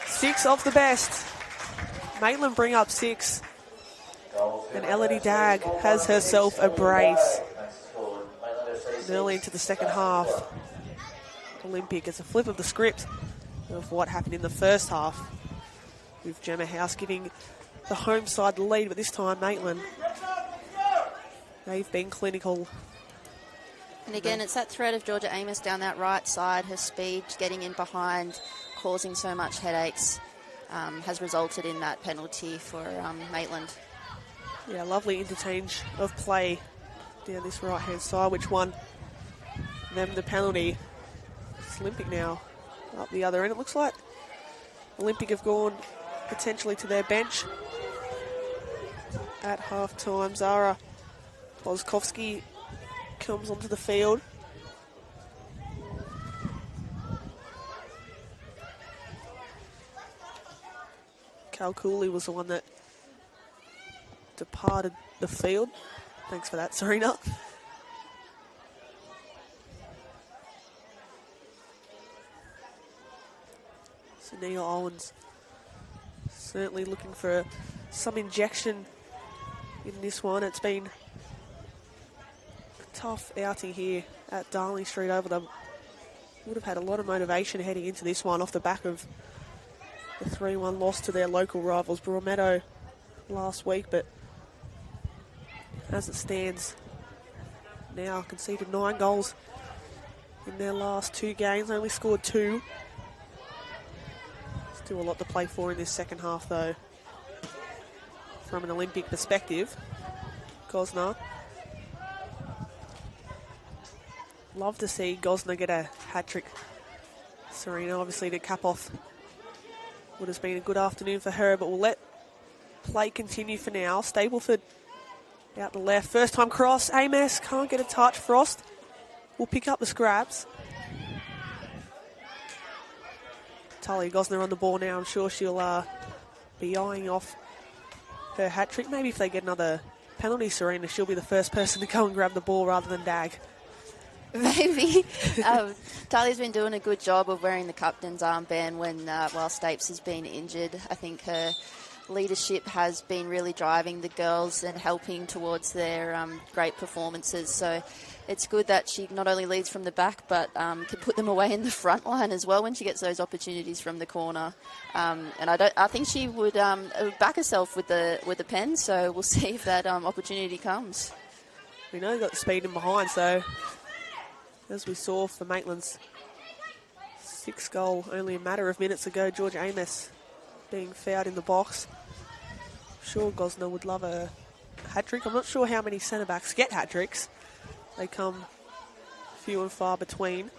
6 off the best. Maitland bring up 6. And Elodie Dagg has herself a brace. Early into the second half, Olympic, it's a flip of the script of what happened in the first half, with Gemma House giving the home side the lead, but this time Maitland, they've been clinical. And again, it's that threat of Georgia Amos down that right side, her speed, getting in behind, causing so much headaches, has resulted in that penalty for Maitland. Yeah, lovely interchange of play down this right-hand side, which won them the penalty. It's Olympic now up the other end. It looks like Olympic have gone potentially to their bench at half-time. Zara Boskowski comes onto the field. Cal Cooley was the one that departed the field. Thanks for that, Serena. So Neil Owens certainly looking for some injection in this one. It's been a tough outing here at Darling Street Oval. They would have had a lot of motivation heading into this one off the back of the 3-1 loss to their local rivals, Broadmeadow, last week, but as it stands now, conceded 9 goals in their last 2 games, only scored 2. Still a lot to play for in this second half, though, from an Olympic perspective. Gosner. Love to see Gosner get a hat-trick. Serena, obviously, to cap off would have been a good afternoon for her, but we'll let play continue for now. Stableford out the left. First time cross. Amos can't get a touch. Frost will pick up the scraps. Talia Gosner on the ball now. I'm sure she'll be eyeing off her hat-trick. Maybe if they get another penalty, Serena, she'll be the first person to go and grab the ball rather than Dagg. Maybe. Talia's been doing a good job of wearing the captain's armband while Stapes has been injured. I think her leadership has been really driving the girls and helping towards their great performances. So it's good that she not only leads from the back, but can put them away in the front line as well when she gets those opportunities from the corner. And I think she would back herself with the pen. So we'll see if that opportunity comes. We know they've got the speed in behind, so as we saw for Maitland's 6th goal only a matter of minutes ago, George Amos being fouled in the box. I'm sure Gosner would love a hat-trick. I'm not sure how many centre-backs get hat-tricks. They come few and far between.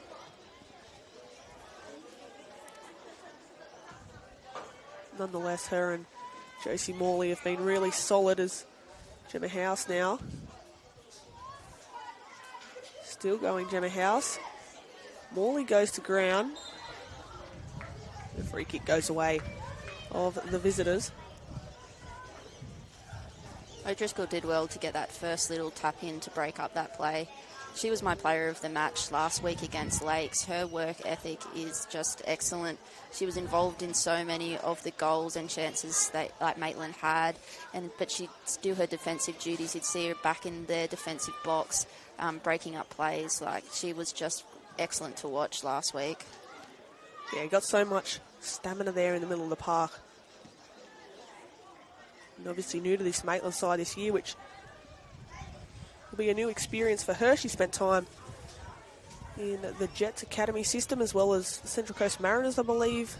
Nonetheless, her and Josie Morley have been really solid as Gemma House now. Still going Gemma House. Morley goes to ground. The free kick goes away of the visitors. O'Driscoll did well to get that first little tap in to break up that play. She was my player of the match last week against Lakes. Her work ethic is just excellent. She was involved in so many of the goals and chances that Maitland had, but she'd do her defensive duties. You'd see her back in the defensive box, breaking up plays. Like, she was just excellent to watch last week. Yeah, got so much stamina there in the middle of the park. And obviously new to this Maitland side this year, which will be a new experience for her. She spent time in the Jets Academy system as well as Central Coast Mariners, I believe,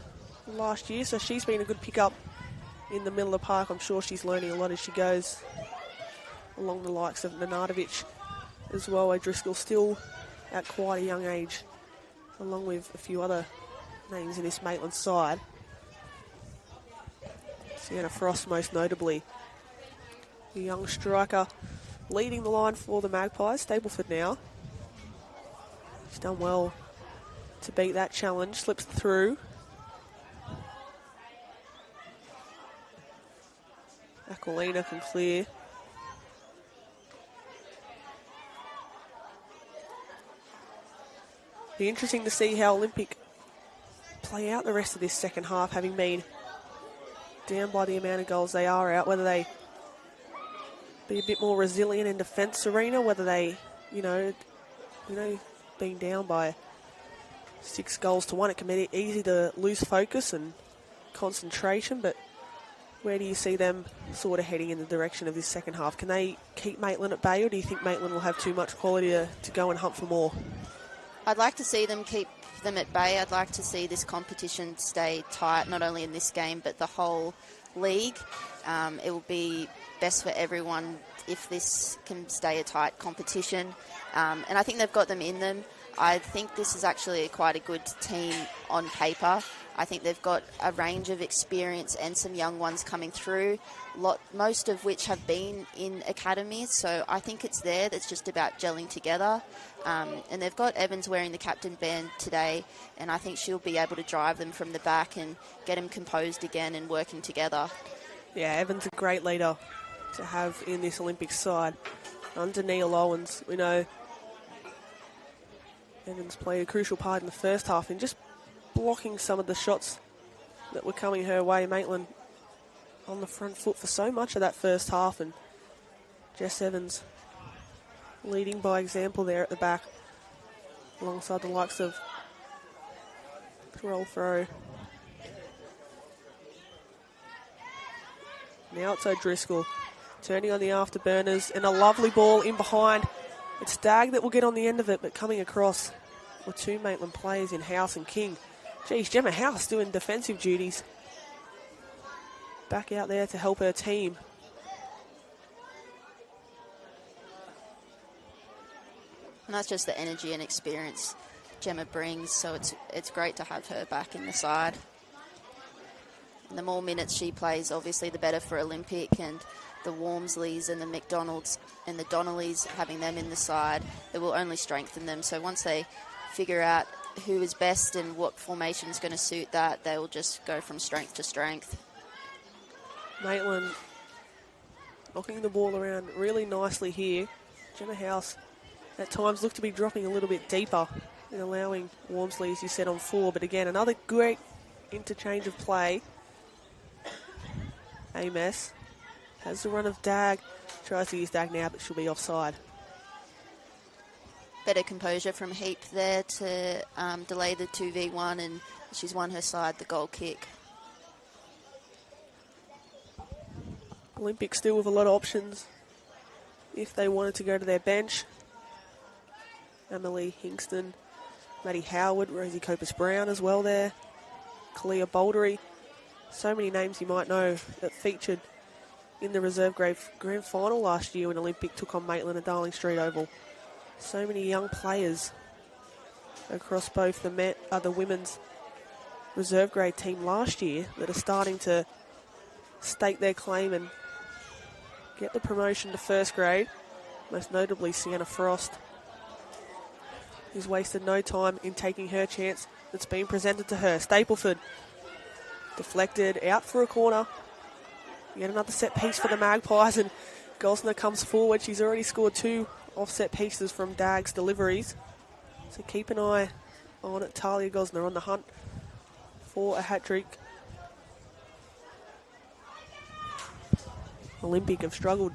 last year. So she's been a good pickup in the middle of the park. I'm sure she's learning a lot as she goes along the likes of Nenadovich as well. O'Driscoll still at quite a young age, along with a few other names in this Maitland side. Sienna Frost most notably, the young striker leading the line for the Magpies. Stapleford now. She's done well to beat that challenge. Slips through. Aquilina can clear. Be interesting to see how Olympic play out the rest of this second half, having been down by the amount of goals they are out, whether they be a bit more resilient in defence, Serena, whether they, being down by 6-1, it can be easy to lose focus and concentration, but where do you see them sort of heading in the direction of this second half? Can they keep Maitland at bay, or do you think Maitland will have too much quality to go and hunt for more? I'd like to see them keep them at bay. I'd like to see this competition stay tight, not only in this game, but the whole league. It will be best for everyone if this can stay a tight competition. And I think they've got them in them. I think this is actually quite a good team on paper. I think they've got a range of experience and some young ones coming through, most of which have been in academies. So I think it's there. That's just about gelling together. And they've got Evans wearing the captain band today, and I think she'll be able to drive them from the back and get them composed again and working together. Yeah, Evans a great leader to have in this Olympic side. Under Neil Owens, we know Evans played a crucial part in the first half in just blocking some of the shots that were coming her way. Maitland on the front foot for so much of that first half, and Jess Evans leading by example there at the back alongside the likes of Terrell Throw. Now it's O'Driscoll turning on the afterburners, and a lovely ball in behind. It's Stagg that will get on the end of it, but coming across were two Maitland players in House and King. Geez, Gemma House doing defensive duties. Back out there to help her team. And that's just the energy and experience Gemma brings, so it's great to have her back in the side. And the more minutes she plays, obviously, the better for Olympic, and the Wormsleys and the McDonalds and the Donnellys, having them in the side, it will only strengthen them. So once they figure out who is best and what formation is going to suit that, they will just go from strength to strength. Maitland knocking the ball around really nicely here. Gemma House at times look to be dropping a little bit deeper and allowing Wormsley, as you said, on 4. But again, another great interchange of play. Ames has the run of Dag. Tries to use Dag now, but she'll be offside. Better composure from Heap there to delay the 2v1, and she's won her side the goal kick. Olympic still with a lot of options if they wanted to go to their bench. Emily Hingston, Maddie Howard, Rosie Copus-Brown as well there. Kalia Bouldery. So many names you might know that featured in the reserve grade grand final last year when Olympic took on Maitland at Darling Street Oval. So many young players across both the women's reserve grade team last year that are starting to stake their claim and get the promotion to first grade. Most notably Sienna Frost, who's wasted no time in taking her chance that's been presented to her. Stapleford deflected out for a corner. Yet another set piece for the Magpies, and Gosner comes forward. She's already scored 2 offset pieces from Dag's deliveries. So keep an eye on Talia Gosner on the hunt for a hat-trick. Olympic have struggled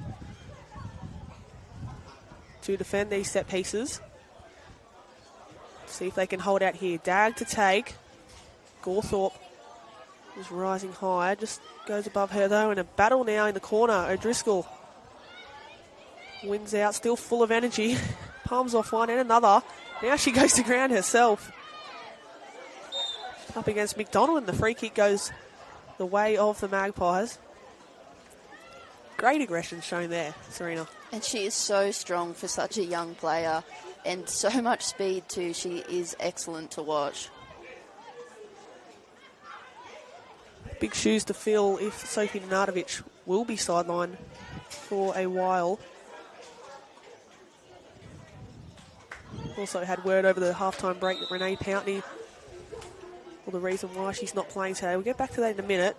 to defend these set pieces. See if they can hold out here. Dag to take. Gawthorpe is rising high. Just goes above her though. In a battle now in the corner. O'Driscoll wins out. Still full of energy. Palms off one and another. Now she goes to ground herself. Up against McDonald, and the free kick goes the way of the Magpies. Great aggression shown there, Serena. And she is so strong for such a young player, and so much speed too. She is excellent to watch. Big shoes to fill if Sophie Nenadovich will be sidelined for a while. Also had word over the halftime break that Renee Pountney, well, the reason why she's not playing today. We'll get back to that in a minute.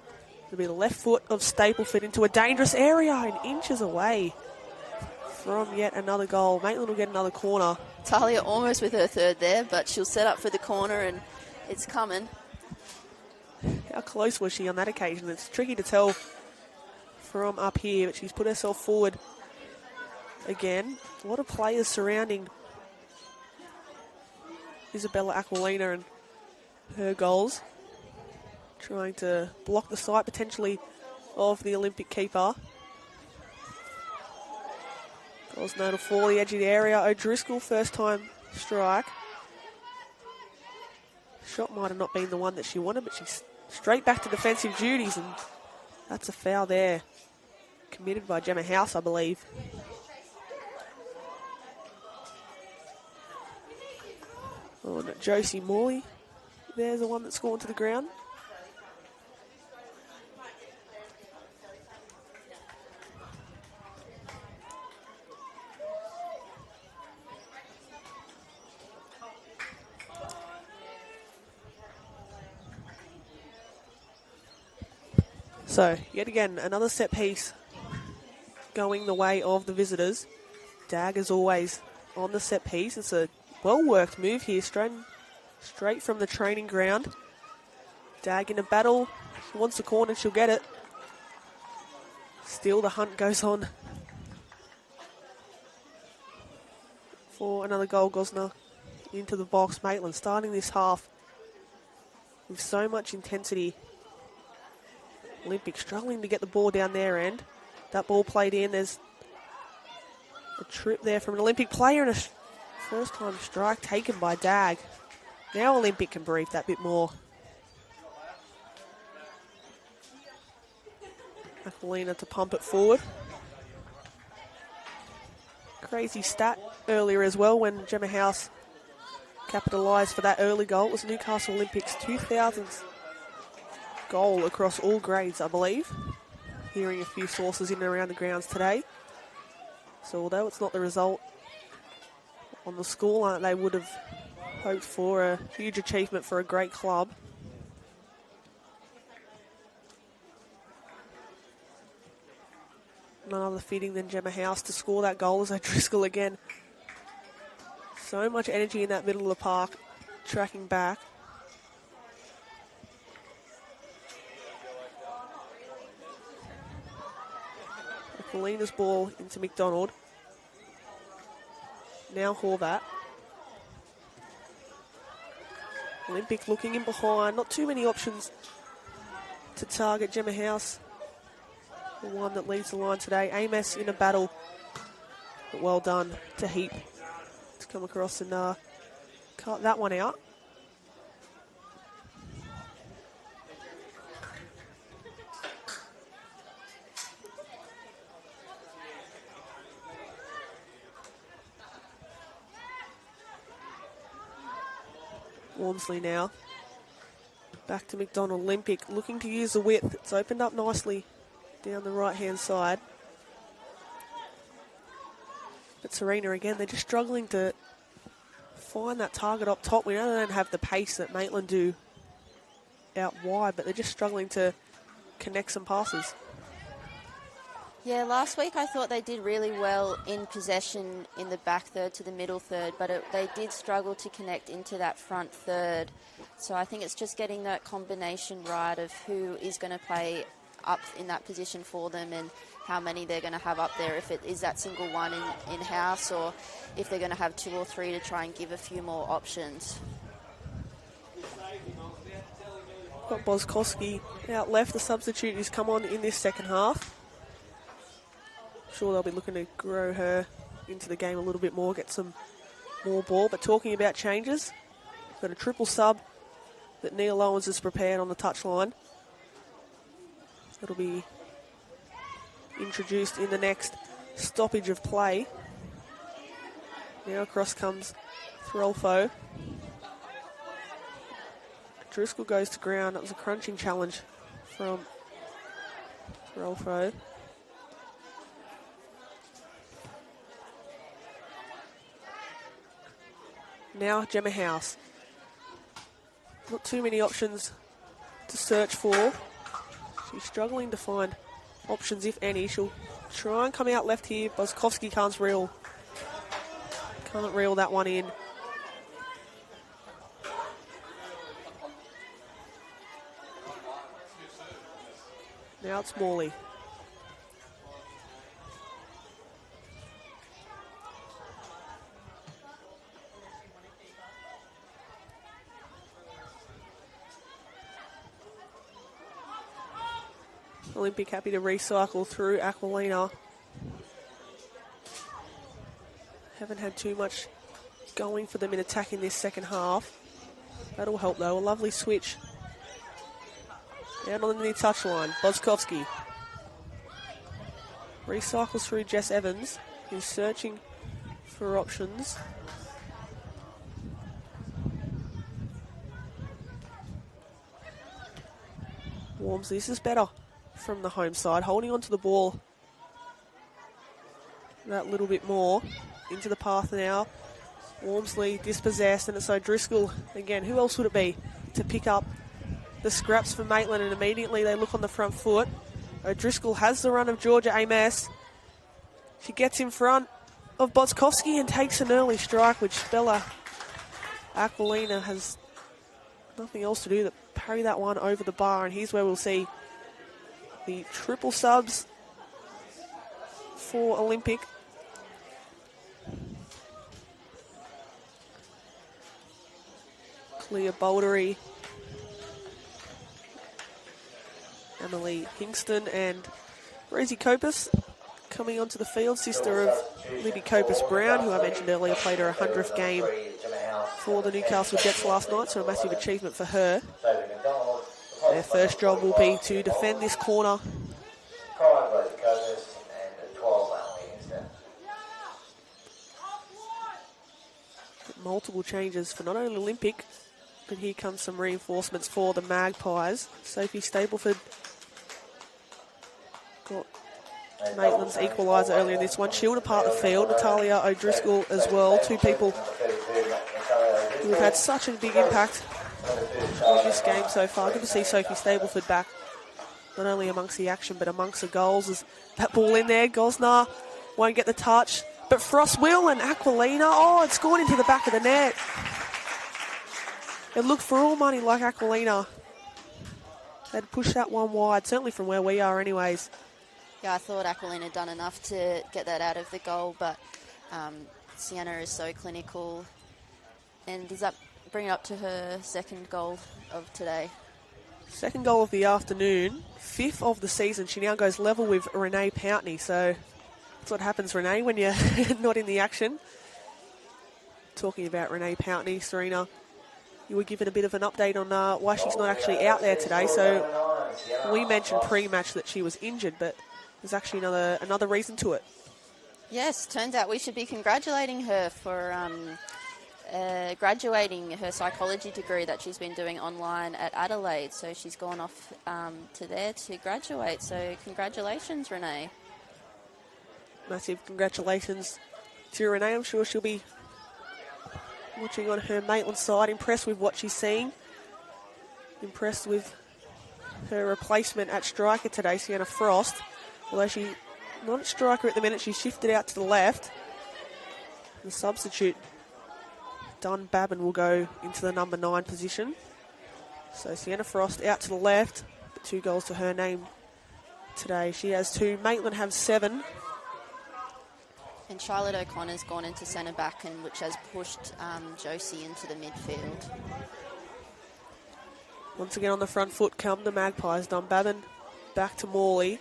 It'll be the left foot of Stapleford into a dangerous area and inches away from yet another goal. Maitland will get another corner. Talia almost with her third there, but she'll set up for the corner and it's coming. How close was she on that occasion? It's tricky to tell from up here, but she's put herself forward again. A lot of players surrounding Isabella Aquilina and her goals, trying to block the sight potentially of the Olympic keeper. Goals now to fall the edge of the area. O'Driscoll, first time strike. Shot might have not been the one that she wanted, but she's straight back to defensive duties, and that's a foul there. Committed by Gemma House, I believe. Oh, no, Josie Morley. There's the one that's gone to the ground. So, yet again, another set piece going the way of the visitors. Dag, as always, on the set piece. It's a well-worked move here, straight from the training ground. Dag in a battle. She wants the corner, she'll get it. Still, the hunt goes on for another goal. Gosner into the box. Maitland starting this half with so much intensity. Olympic struggling to get the ball down their end. That ball played in. There's a trip there from an Olympic player and a first time strike taken by Dag. Now Olympic can breathe that bit more. Aquilina to pump it forward. Crazy stat earlier as well when Gemma House capitalised for that early goal. It was Newcastle Olympics 2000s goal across all grades, I believe. Hearing a few sources in and around the grounds today. So although it's not the result on the scoreline they would have hoped for, a huge achievement for a great club. None other fitting than Gemma House to score that goal as O'Driscoll again. So much energy in that middle of the park, tracking back. Aquilina's ball into McDonald. Now Horvat. Olympic looking in behind. Not too many options to target Gemma House. The one that leads the line today. Amos in a battle. But well done to Heap to come across and cut that one out. Walmsley now. Back to McDonald. Olympic looking to use the width. It's opened up nicely down the right-hand side. But Serena again, they're just struggling to find that target up top. We know they don't have the pace that Maitland do out wide, but they're just struggling to connect some passes. Yeah, last week I thought they did really well in possession in the back third to the middle third, but they did struggle to connect into that front third. So I think it's just getting that combination right of who is going to play up in that position for them and how many they're going to have up there, if it is that single one in-house or if they're going to have 2 or 3 to try and give a few more options. Got Boskowski out left. The substitute has come on in this second half. Sure, they'll be looking to grow her into the game a little bit more, get some more ball. But talking about changes, got a triple sub that Neil Owens has prepared on the touchline. It'll be introduced in the next stoppage of play. Now across comes Threlfo. Driscoll goes to ground. That was a crunching challenge from Threlfo. Now Gemma House. Not too many options to search for. She's struggling to find options, if any. She'll try and come out left here. Boskowski can't reel that one in. Now it's Morley. Olympic happy to recycle through Aquilina. Haven't had too much going for them in attack in this second half. That'll help though. A lovely switch. Down on the near touchline. Boskowski. Recycles through Jess Evans. Who's searching for options. Walmsley, this is better from the home side, holding onto the ball that little bit more. Into the path now. Walmsley dispossessed, and it's so Driscoll again. Who else would it be to pick up the scraps for Maitland? And immediately they look on the front foot. O'Driscoll has the run of Georgia Amos. She gets in front of Boskowski and takes an early strike, which Bella Aquilina has nothing else to do than parry that one over the bar. And here's where we'll see the triple subs for Olympic. Clear Bouldery, Emily Hingston and Rosie Copus coming onto the field, sister of Libby Copus Brown, who I mentioned earlier played her 100th game for the Newcastle Jets last night, so a massive achievement for her. Their first job will be to defend this corner. Multiple changes for not only Olympic, but here comes some reinforcements for the Magpies. Sophie Stableford got Maitland's equaliser earlier in this one. She'll depart the field. Natalia O'Driscoll as well. Two people who have had such a big impact in this game so far. Good to see Sophie Stableford back, not only amongst the action, but amongst the goals. As that ball in there, Gosnar won't get the touch, but Frost will, and Aquilina, oh, it's gone into the back of the net. It looked for all money like Aquilina had pushed that one wide, certainly from where we are anyways. Yeah, I thought Aquilina had done enough to get that out of the goal, but Sienna is so clinical. And does that bring it up to her second goal of today? Second goal of the afternoon, 5th of the season. She now goes level with Renee Pountney, so that's what happens, Renee, when you're not in the action. Talking about Renee Pountney, Serena, you were given a bit of an update on why she's not actually out there today. So we mentioned pre-match that she was injured, but there's actually another reason to it. Yes, turns out we should be congratulating her for graduating her psychology degree that she's been doing online at Adelaide. So she's gone off to there to graduate. So congratulations, Renee. Massive congratulations to Renee. I'm sure she'll be watching on her Maitland side, impressed with what she's seeing. Impressed with her replacement at striker today, Sienna Frost. Although she's not a striker at the minute, she's shifted out to the left. The substitute, Dun Babin, will go into the number 9 position. So Sienna Frost out to the left, 2 goals to her name today. She has 2. Maitland have 7. And Charlotte O'Connor's gone into centre back, and which has pushed Josie into the midfield. Once again on the front foot come the Magpies. Dunbabin back to Morley.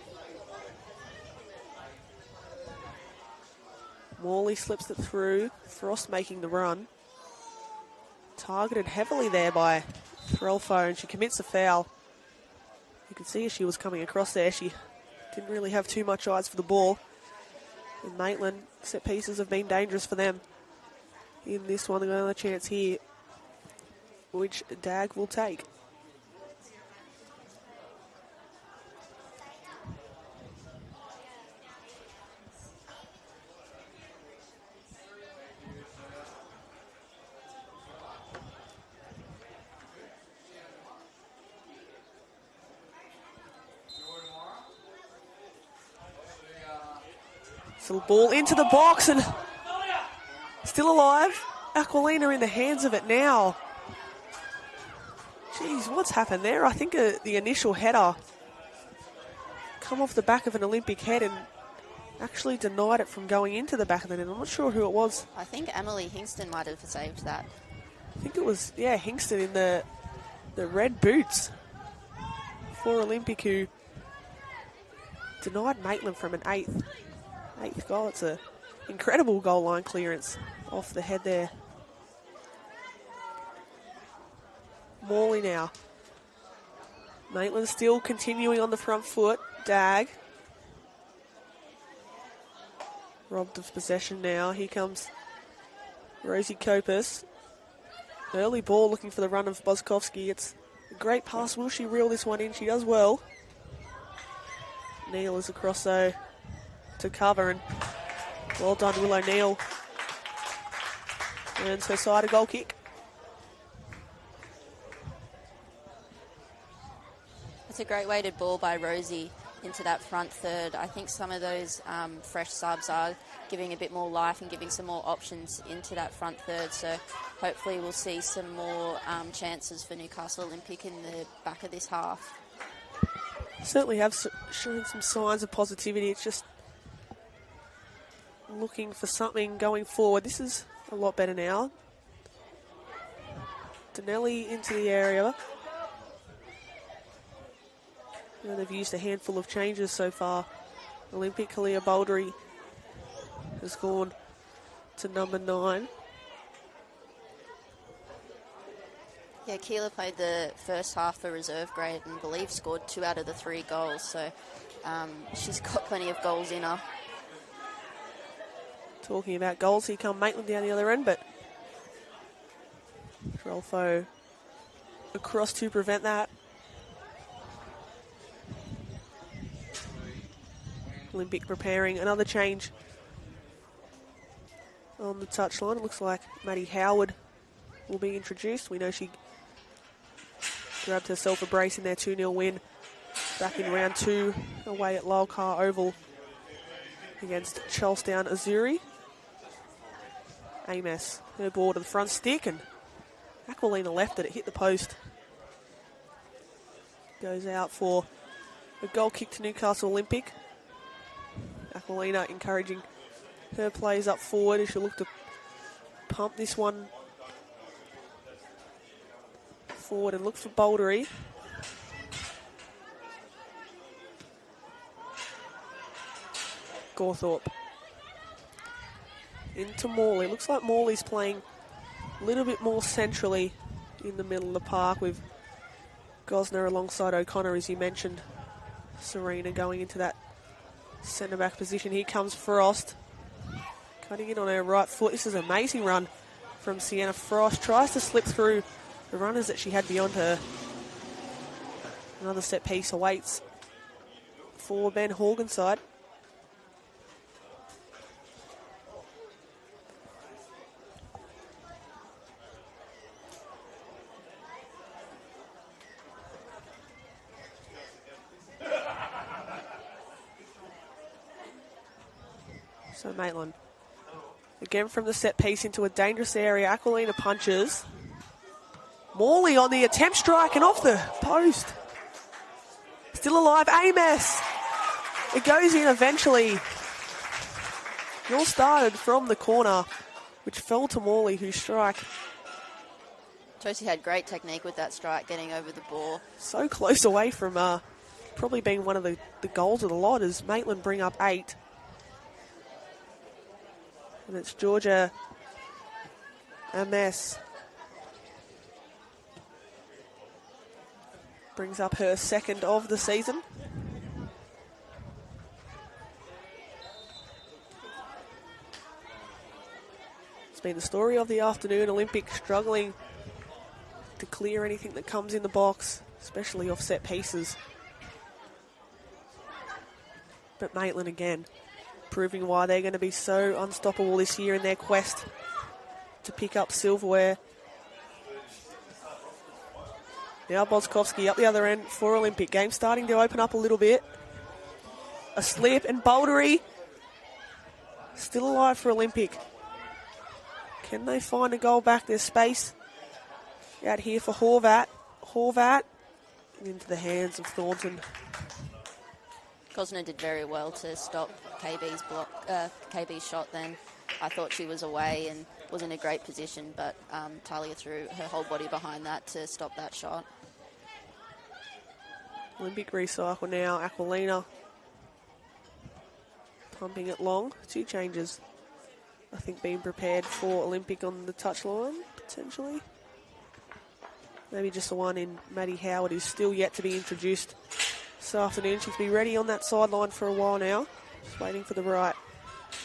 Morley slips it through. Frost making the run. Targeted heavily there by Threlfo, and she commits a foul. You can see as she was coming across there, she didn't really have too much eyes for the ball. And Maitland, set pieces have been dangerous for them in this one. They've got another chance here, which Dag will take. So ball into the box and still alive. Aquilina in the hands of it now. Jeez, what's happened there? I think the initial header come off the back of an Olympic head and actually denied it from going into the back of the net. I'm not sure who it was. I think Emily Hingston might have saved that. I think it was, yeah, Hingston in the red boots for Olympic, who denied Maitland from an eighth goal. It's an incredible goal line clearance off the head there. Morley now. Maitland still continuing on the front foot. Dag. Robbed of possession now. Here comes Rosie Kopis. Early ball looking for the run of Boskowski. It's a great pass. Will she reel this one in? She does well. Neal is across though to cover, and well done Willow Neal. Earns her side a goal kick. It's a great weighted ball by Rosie into that front third. I think some of those fresh subs are giving a bit more life and giving some more options into that front third. So hopefully we'll see some more chances for Newcastle Olympic in the back of this half. Certainly have shown some signs of positivity. It's just looking for something going forward. This is a lot better now. Donnelly into the area. And they've used a handful of changes so far. Olympic Kalia Baldry has gone to number 9. Yeah, Keela played the first half for reserve grade and I believe scored 2 out of the 3 goals. So she's got plenty of goals in her. Talking about goals, here come Maitland down the other end, but Rolfo across to prevent that. Olympic preparing another change on the touchline. It looks like Maddie Howard will be introduced. We know she grabbed herself a brace in their 2-0 win back in round 2 away at Lolcar Oval against Charlestown Azuri. Amos, her ball to the front stick, and Aquilina left it hit the post. Goes out for a goal kick to Newcastle Olympic. Aquilina encouraging her plays up forward as she'll look to pump this one forward and look for Bouldery. Gawthorpe into Morley. Looks like Morley's playing a little bit more centrally in the middle of the park with Gosner alongside O'Connor, as you mentioned. Serena going into that centre-back position. Here comes Frost. Cutting in on her right foot. This is an amazing run from Sienna Frost. Tries to slip through the runners that she had beyond her. Another set piece awaits for Ben Horgan's side. So Maitland, again from the set piece into a dangerous area. Aquilina punches. Morley on the attempt strike and off the post. Still alive, Amos. It goes in eventually. It all started from the corner, which fell to Morley, who strike. Josie had great technique with that strike, getting over the ball. So close away from probably being one of the goals of the lot as Maitland bring up 8. And it's Georgia Amos. Brings up her second of the season. It's been the story of the afternoon. Olympic struggling to clear anything that comes in the box, especially off set pieces. But Maitland again, proving why they're going to be so unstoppable this year in their quest to pick up silverware. Now Boskovsky up the other end for Olympic. Game starting to open up a little bit. A slip and Bouldery still alive for Olympic. Can they find a goal back? There's space out here for Horvat. Horvat into the hands of Thornton. Cosner did very well to stop KB's shot then. I thought she was away and was in a great position, but Talia threw her whole body behind that to stop that shot. Olympic recycle now. Aquilina pumping it long. 2 changes, I think, being prepared for Olympic on the touchline, potentially. Maybe just the one in Maddie Howard, who's still yet to be introduced this afternoon. She's been ready on that sideline for a while now. Just waiting for the right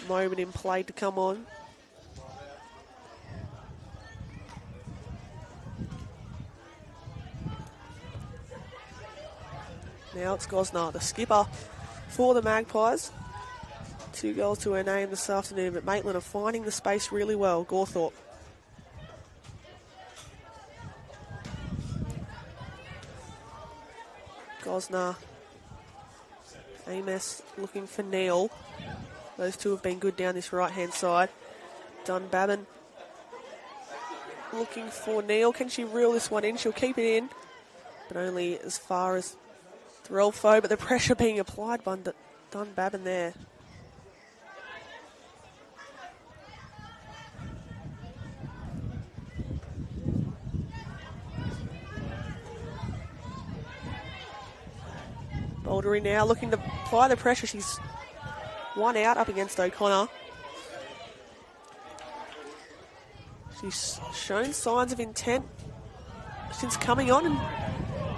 moment in play to come on. Now it's Gosnar, the skipper for the Magpies. 2 goals to her name this afternoon, but Maitland are finding the space really well. Gawthorpe. Gosnar. Amos looking for Neal. Those two have been good down this right-hand side. Dunbabin looking for Neal. Can she reel this one in? She'll keep it in, but only as far as Threlfo, but the pressure being applied by Dunbabin there. Bouldery now looking to apply the pressure. She's 1 out up against O'Connor. She's shown signs of intent since coming on, and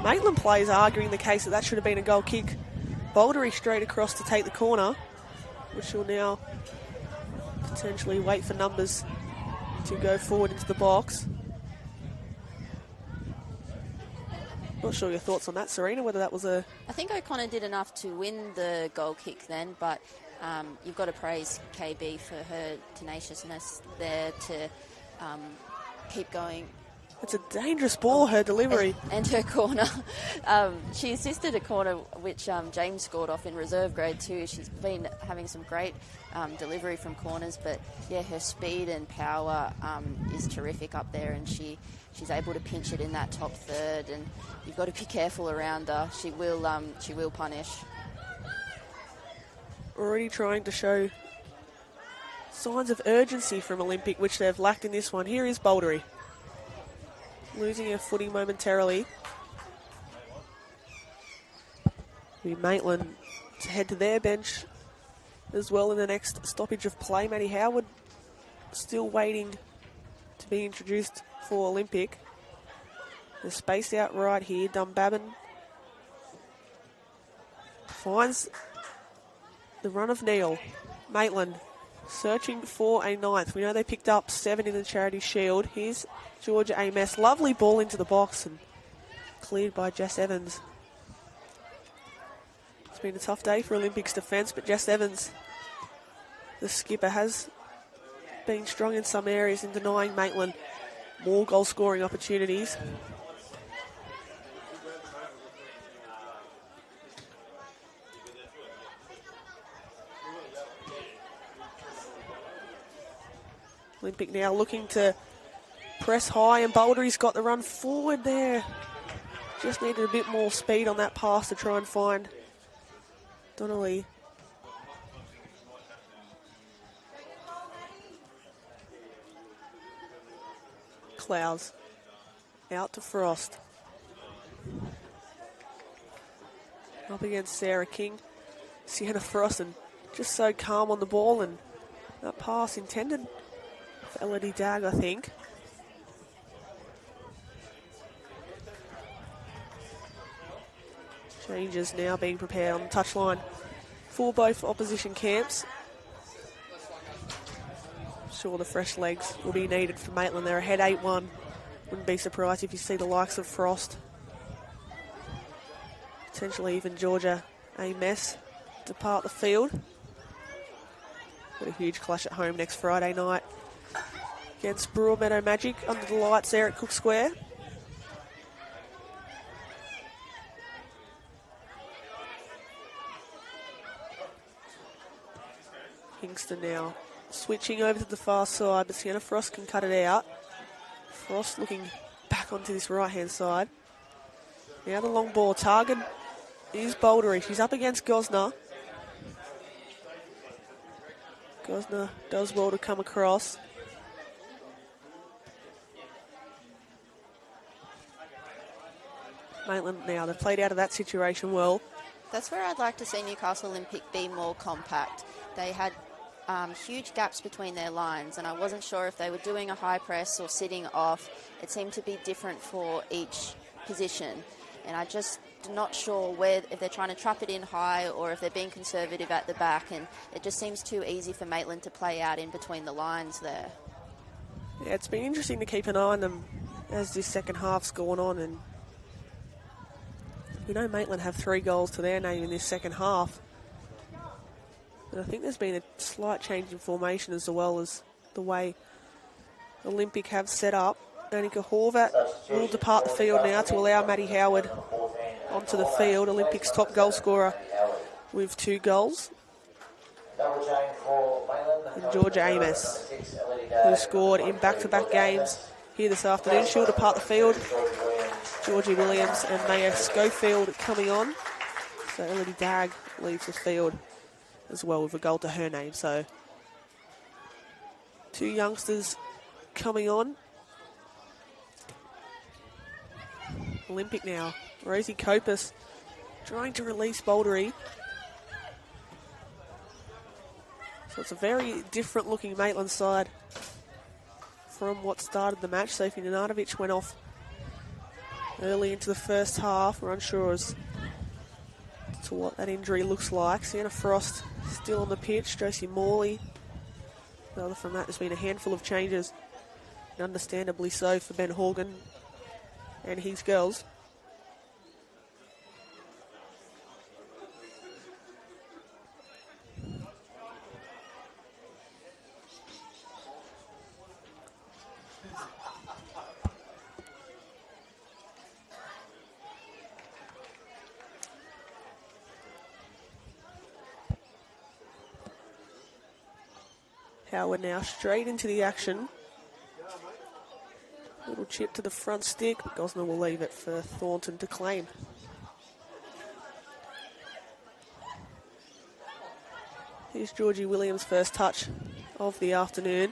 Maitland players arguing the case that should have been a goal kick. Bouldery straight across to take the corner, which will now potentially wait for numbers to go forward into the box. Not sure your thoughts on that, Serena, whether that was a... I think O'Connor did enough to win the goal kick then, but you've got to praise KB for her tenaciousness there to keep going. It's a dangerous ball, her delivery. And her corner. She assisted a corner which James scored off in reserve grade 2. She's been having some great delivery from corners, but yeah, her speed and power is terrific up there, and she's able to pinch it in that top third, and you've got to be careful around her. She will punish. Already trying to show signs of urgency from Olympic, which they've lacked in this one. Here is Bouldery, losing her footing momentarily. Maitland to head to their bench as well in the next stoppage of play. Maddie Howard still waiting to be introduced for Olympic. There's space out right here. Dunbabin finds the run of Neal. Maitland searching for a ninth. We know they picked up 7 in the Charity Shield. Here's Georgia Amos. Lovely ball into the box and cleared by Jess Evans. It's been a tough day for Olympics defence, but Jess Evans, the skipper, has been strong in some areas in denying Maitland more goal-scoring opportunities. Olympic now looking to press high, and Bouldery's got the run forward there. Just needed a bit more speed on that pass to try and find Donnelly. Clouds out to Frost. Up against Sarah King. Sienna Frost, and just so calm on the ball, and that pass intended for Elodie Dagg, I think. Changes now being prepared on the touchline for both opposition camps. Sure, the fresh legs will be needed for Maitland. They're ahead 8-1. Wouldn't be surprised if you see the likes of Frost, potentially even Georgia Amos, depart the field. Got a huge clash at home next Friday night against Broadmeadow Magic under the lights there at Cook Square. Kingston now switching over to the far side, but Sienna Frost can cut it out. Frost looking back onto this right-hand side. Now the long ball. Target is Bouldery. She's up against Gosner. Gosner does well to come across. Maitland now, they've played out of that situation well. That's where I'd like to see Newcastle Olympic be more compact. They had huge gaps between their lines, and I wasn't sure if they were doing a high press or sitting off. It seemed to be different for each position, and I just not sure if they're trying to trap it in high or if they're being conservative at the back, and it just seems too easy for Maitland to play out in between the lines there. Yeah, it's been interesting to keep an eye on them as this second half's gone on, and we know Maitland have 3 goals to their name in this second half. And I think there's been a slight change in formation as well as the way Olympic have set up. Danica Horvat will depart the field now to allow Maddie Howard onto the field. Olympics top goal scorer with 2 goals. And Georgia Amos, who scored in back-to-back games here this afternoon. She'll depart the field. Georgie Williams and Maya Schofield coming on. So Elodie Dagg leaves the field as well with a goal to her name. So 2 youngsters coming on. Olympic now. Rosie Copus trying to release Bouldery. So it's a very different looking Maitland side from what started the match. Sophie Nenadovich went off early into the first half. We're unsure as to what that injury looks like. Sienna Frost still on the pitch. Josie Morley. Other from that, there's been a handful of changes, and understandably so for Ben Horgan and his girls. Howard now straight into the action. Little chip to the front stick, but Gosner will leave it for Thornton to claim. Here's Georgie Williams' first touch of the afternoon.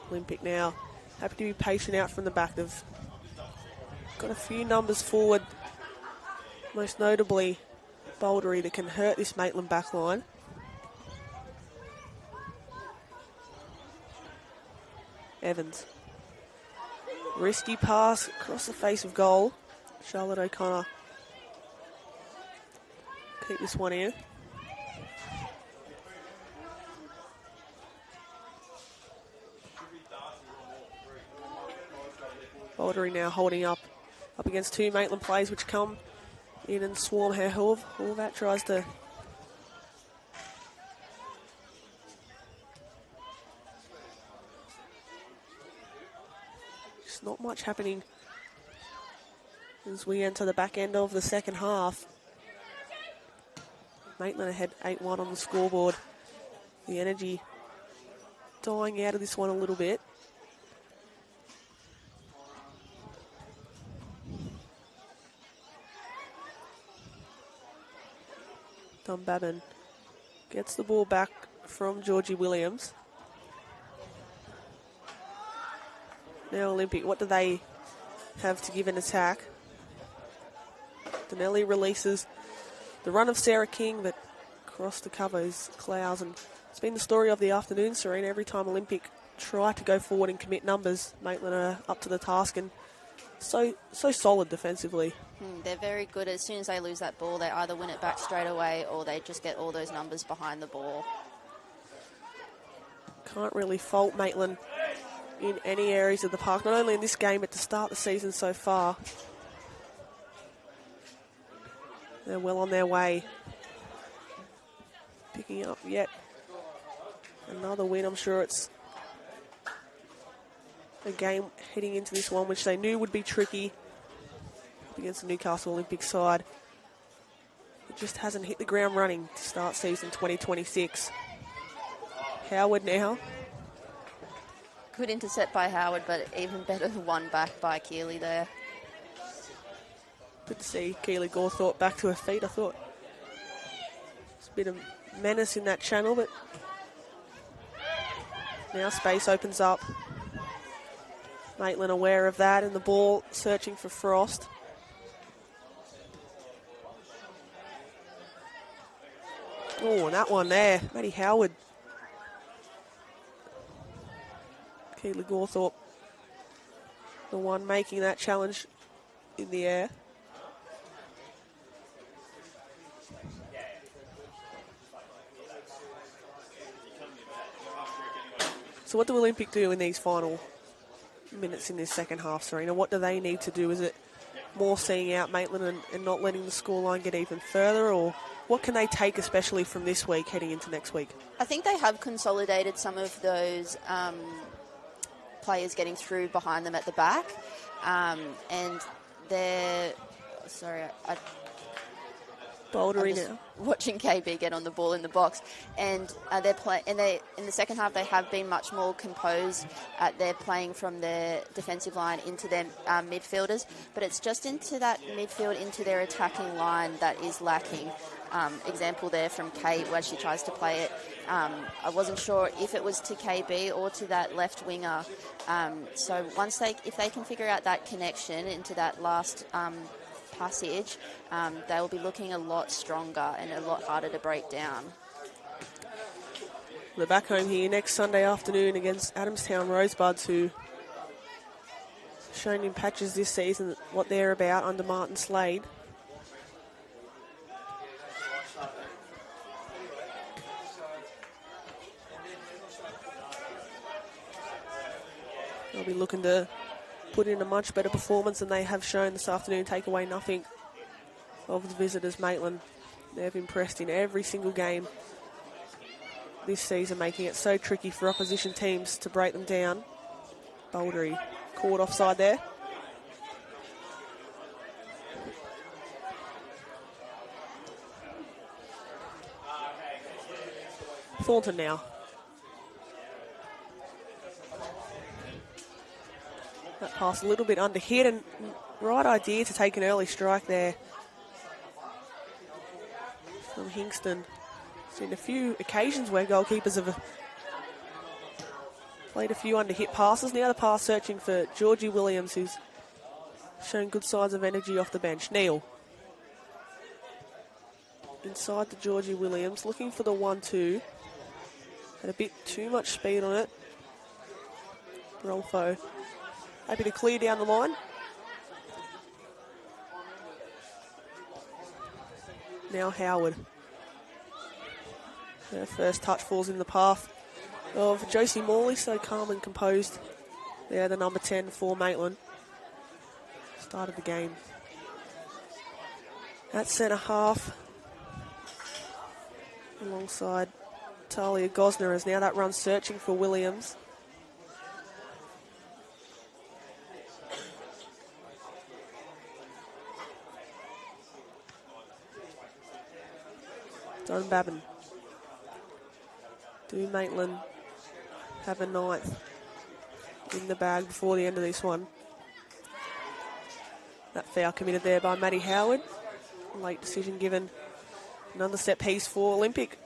Olympic now happy to be patient out from the back. They've got a few numbers forward, most notably Bouldery, that can hurt this Maitland backline. Evans. Risky pass across the face of goal. Charlotte O'Connor keep this one in. Baldry now holding up against two Maitland players which come in and swarm her. Horvat tries to just not much happening as we enter the back end of the second half. Maitland ahead 8-1 on the scoreboard. The energy dying out of this one a little bit. Dunbabin gets the ball back from Georgie Williams. Now Olympic, what do they have to give an attack? Donnelly releases the run of Sarah King, but across the cover is Clowes. And it's been the story of the afternoon, Serena. Every time Olympic try to go forward and commit numbers, Maitland are up to the task and so solid defensively. They're very good. As soon as they lose that ball, they either win it back straight away or they just get all those numbers behind the ball. Can't really fault Maitland in any areas of the park, not only in this game but to start the season so far. They're well on their way. Picking up yet another win. I'm sure it's a game heading into this one which they knew would be tricky against the Newcastle Olympic side. It just hasn't hit the ground running to start season 2026. Howard now. Good intercept by Howard, but even better the one back by Keeley there. Good to see Keely Gawthorpe back to her feet. I thought it's a bit of menace in that channel, but now space opens up. Maitland aware of that, and the ball searching for Frost. Oh, and that one there, Maddie Howard. Keely Gawthorpe, the one making that challenge in the air. So what do Olympic do in these final minutes in this second half, Serena? What do they need to do? Is it more seeing out Maitland and not letting the scoreline get even further, or what can they take especially from this week heading into next week? I think they have consolidated some of those players getting through behind them at the back, and they're Bouldery I'm just now. watching KB get on the ball in the box, and they're in the second half they have been much more composed. They're playing from their defensive line into their midfielders, but it's just into that midfield, into their attacking line that is lacking. Example there from Kate where she tries to play it. I wasn't sure if it was to KB or to that left winger. So if they can figure out that connection into that last passage, they will be looking a lot stronger and a lot harder to break down. They're back home here next Sunday afternoon against Adamstown Rosebuds, who shown in patches this season what they're about under Martin Slade. They'll be looking to put in a much better performance than they have shown this afternoon, take away nothing of the visitors, Maitland. They've impressed in every single game this season, making it so tricky for opposition teams to break them down. Bouldery caught offside there. Thornton now. That pass a little bit under hit, and right idea to take an early strike there from Hingston. Seen a few occasions where goalkeepers have played a few under hit passes. Now the pass searching for Georgie Williams, who's shown good signs of energy off the bench. Neil. Inside to Georgie Williams, looking for the 1-2. Had a bit too much speed on it. Rolfo happy to clear down the line. Now Howard. Her first touch falls in the path of Josie Morley, so calm and composed. There, the number 10 for Maitland. Started the game. At centre half, alongside Talia Gosner, as now that runs searching for Williams. Dunbabin. Do Maitland have a ninth in the bag before the end of this one? That foul committed there by Maddie Howard. Late decision given. Another set piece for Olympic.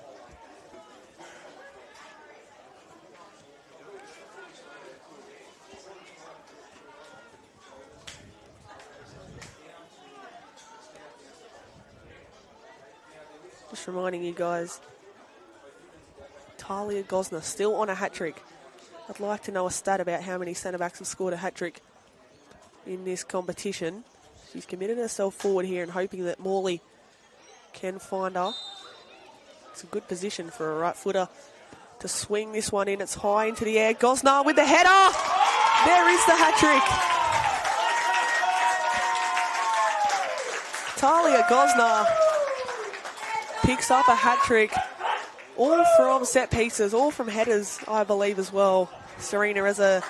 Just reminding you guys, Talia Gosner still on a hat-trick. I'd like to know a stat about how many centre-backs have scored a hat-trick in this competition. She's committed herself forward here and hoping that Morley can find her. It's a good position for a right footer to swing this one in. It's high into the air. Gosner with the header. There is the hat-trick. Talia Gosner picks up a hat-trick, all from set pieces, all from headers, I believe, as well. Serena, as a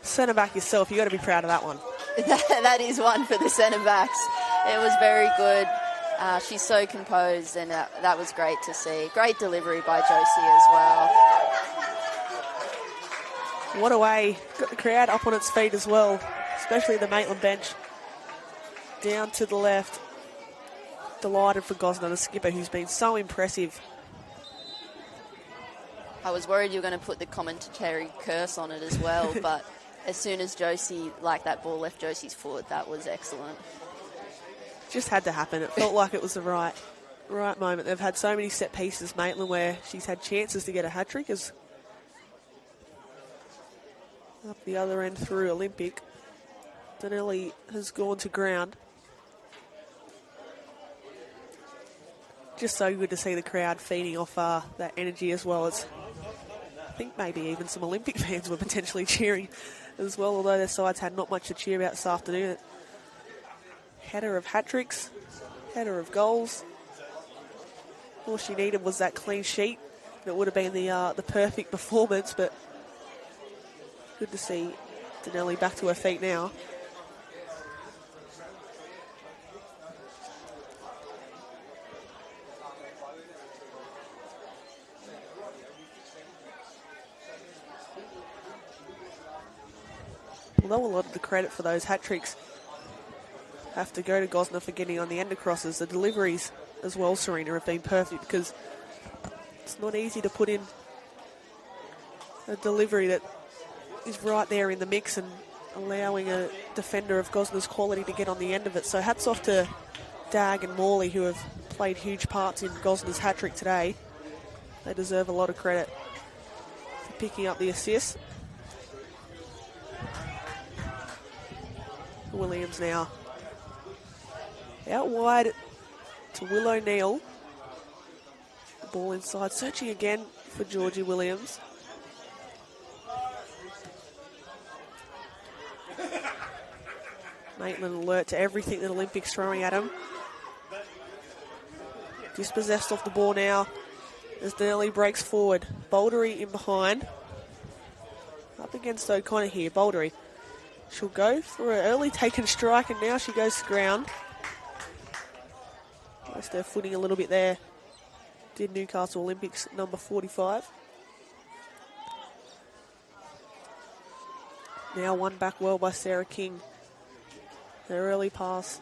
centre-back yourself, you've got to be proud of that one. That is one for the centre-backs. It was very good. She's so composed, and that was great to see. Great delivery by Josie as well. What a way. Got the crowd up on its feet as well, especially the Maitland bench. Down to the left. Delighted for Gosner, the skipper, who's been so impressive. I was worried you were going to put the commentary curse on it as well, but as soon as Josie, that ball left Josie's foot, that was excellent. Just had to happen. It felt like it was the right moment. They've had so many set pieces, Maitland, where she's had chances to get a hat-trick. As up the other end through Olympic, Donnelly has gone to ground. Just so good to see the crowd feeding off that energy as well. As I think maybe even some Olympic fans were potentially cheering as well, although their sides had not much to cheer about this afternoon. Header of hat-tricks, header of goals. All she needed was that clean sheet. It would have been the perfect performance, but good to see Donnelly back to her feet now. Although a lot of the credit for those hat-tricks have to go to Gosner for getting on the end of crosses, the deliveries as well, Serena, have been perfect, because it's not easy to put in a delivery that is right there in the mix and allowing a defender of Gosner's quality to get on the end of it. So hats off to Dag and Morley, who have played huge parts in Gosner's hat-trick today. They deserve a lot of credit for picking up the assist. Williams now out wide to Will O'Neill. The ball inside, searching again for Georgie Williams. Maitland alert to everything that Olympic's throwing at him. Dispossessed off the ball now as Donnelly breaks forward. Bouldery in behind. Up against O'Connor here. Bouldery. She'll go for an early taken strike, and now she goes to ground. Lost her footing a little bit there. Did Newcastle Olympics number 45. Now won back well by Sarah King. Her early pass.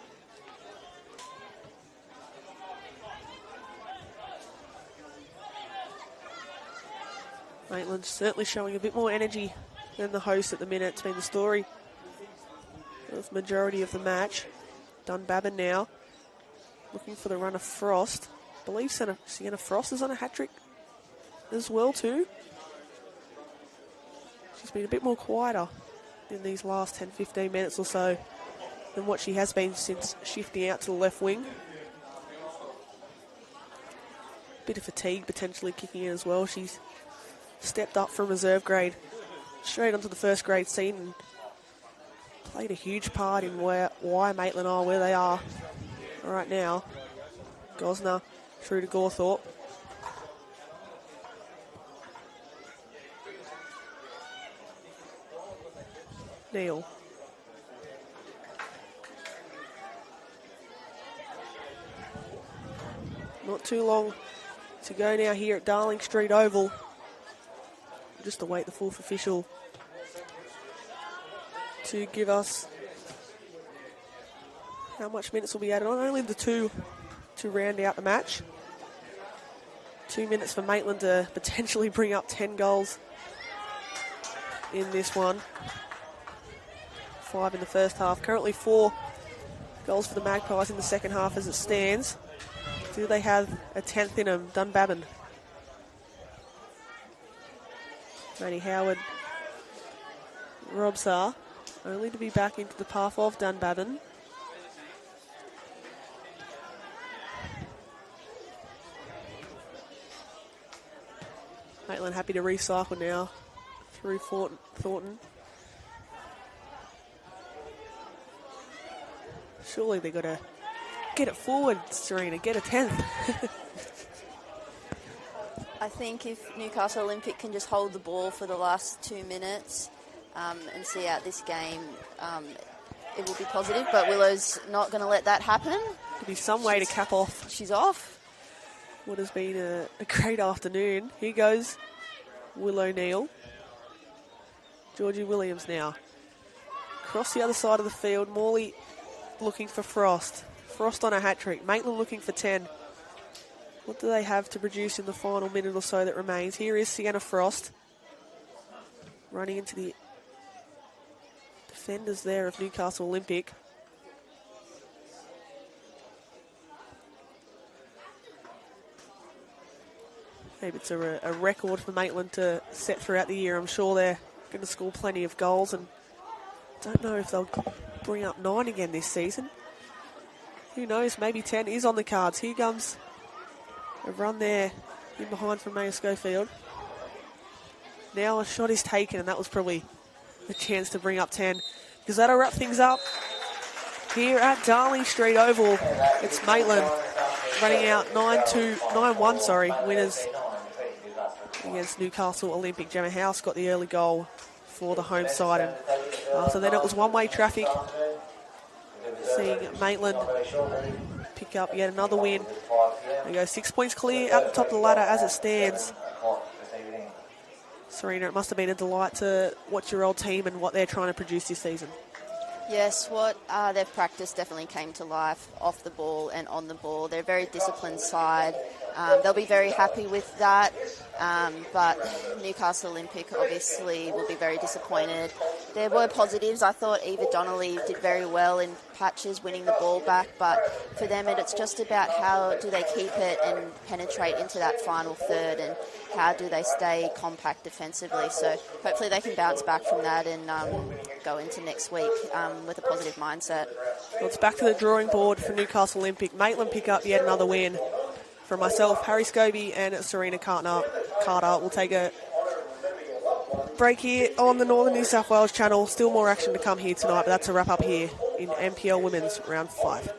Maitland certainly showing a bit more energy than the host at the minute. It's been the story of majority of the match. Dunbabin now looking for the run of Frost. I believe Sienna Frost is on a hat-trick as well too. She's been a bit more quieter in these last 10-15 minutes or so than what she has been since shifting out to the left wing. Bit of fatigue potentially kicking in as well. She's stepped up from reserve grade straight onto the first grade scene and played a huge part in why Maitland are where they are right now. Gosner through to Gawthorpe. Neal. Not too long to go now here at Darling Street Oval. Just await the fourth official to give us how much minutes will be added on. Only the two to round out the match. 2 minutes for Maitland to potentially bring up 10 goals in this one. 5 in the first half. Currently 4 goals for the Magpies in the second half as it stands. Do they have a 10th in them? Dunbabin. Matty Howard. Robsar. Only to be back into the path of Dunbabin. Maitland happy to recycle now through Thornton. Surely they've got to get it forward, Serena, get a 10th. I think if Newcastle Olympic can just hold the ball for the last 2 minutes and see out this game, it will be positive, but Willow's not going to let that happen. There'll be some way to cap off. She's off. What has been a great afternoon. Here goes Willow Neal. Georgie Williams now. Across the other side of the field, Morley looking for Frost. Frost on a hat-trick. Maitland looking for 10. What do they have to produce in the final minute or so that remains? Here is Sienna Frost. Running into the defenders there of Newcastle Olympic. Maybe it's a record for Maitland to set throughout the year. I'm sure they're going to score plenty of goals, and don't know if they'll bring up 9 again this season. Who knows, maybe 10 is on the cards. Here comes a run there in behind from Maya Schofield. Now a shot is taken, and that was probably a chance to bring up 10, because that'll wrap things up here at Darling Street Oval. It's Maitland running out 9-1, winners against Newcastle Olympic. Gemma House got the early goal for the home side, and after then it was one-way traffic, seeing Maitland pick up yet another win. They go 6 points clear at the top of the ladder as it stands. Serena, it must have been a delight to watch your old team and what they're trying to produce this season. Yes, what they've practiced definitely came to life off the ball and on the ball. They're a very disciplined side. They'll be very happy with that. But Newcastle Olympic obviously will be very disappointed. There were positives. I thought Eva Donnelly did very well in patches, winning the ball back. But for them, it's just about how do they keep it and penetrate into that final third, and how do they stay compact defensively. So hopefully they can bounce back from that and go into next week with a positive mindset. Well, it's back to the drawing board for Newcastle Olympic. Maitland pick up yet another win. From myself, Harry Scobie and Serena Carter, we'll take a break here on the Northern New South Wales channel. Still more action to come here tonight, but that's a wrap up here in NPL Women's Round 5.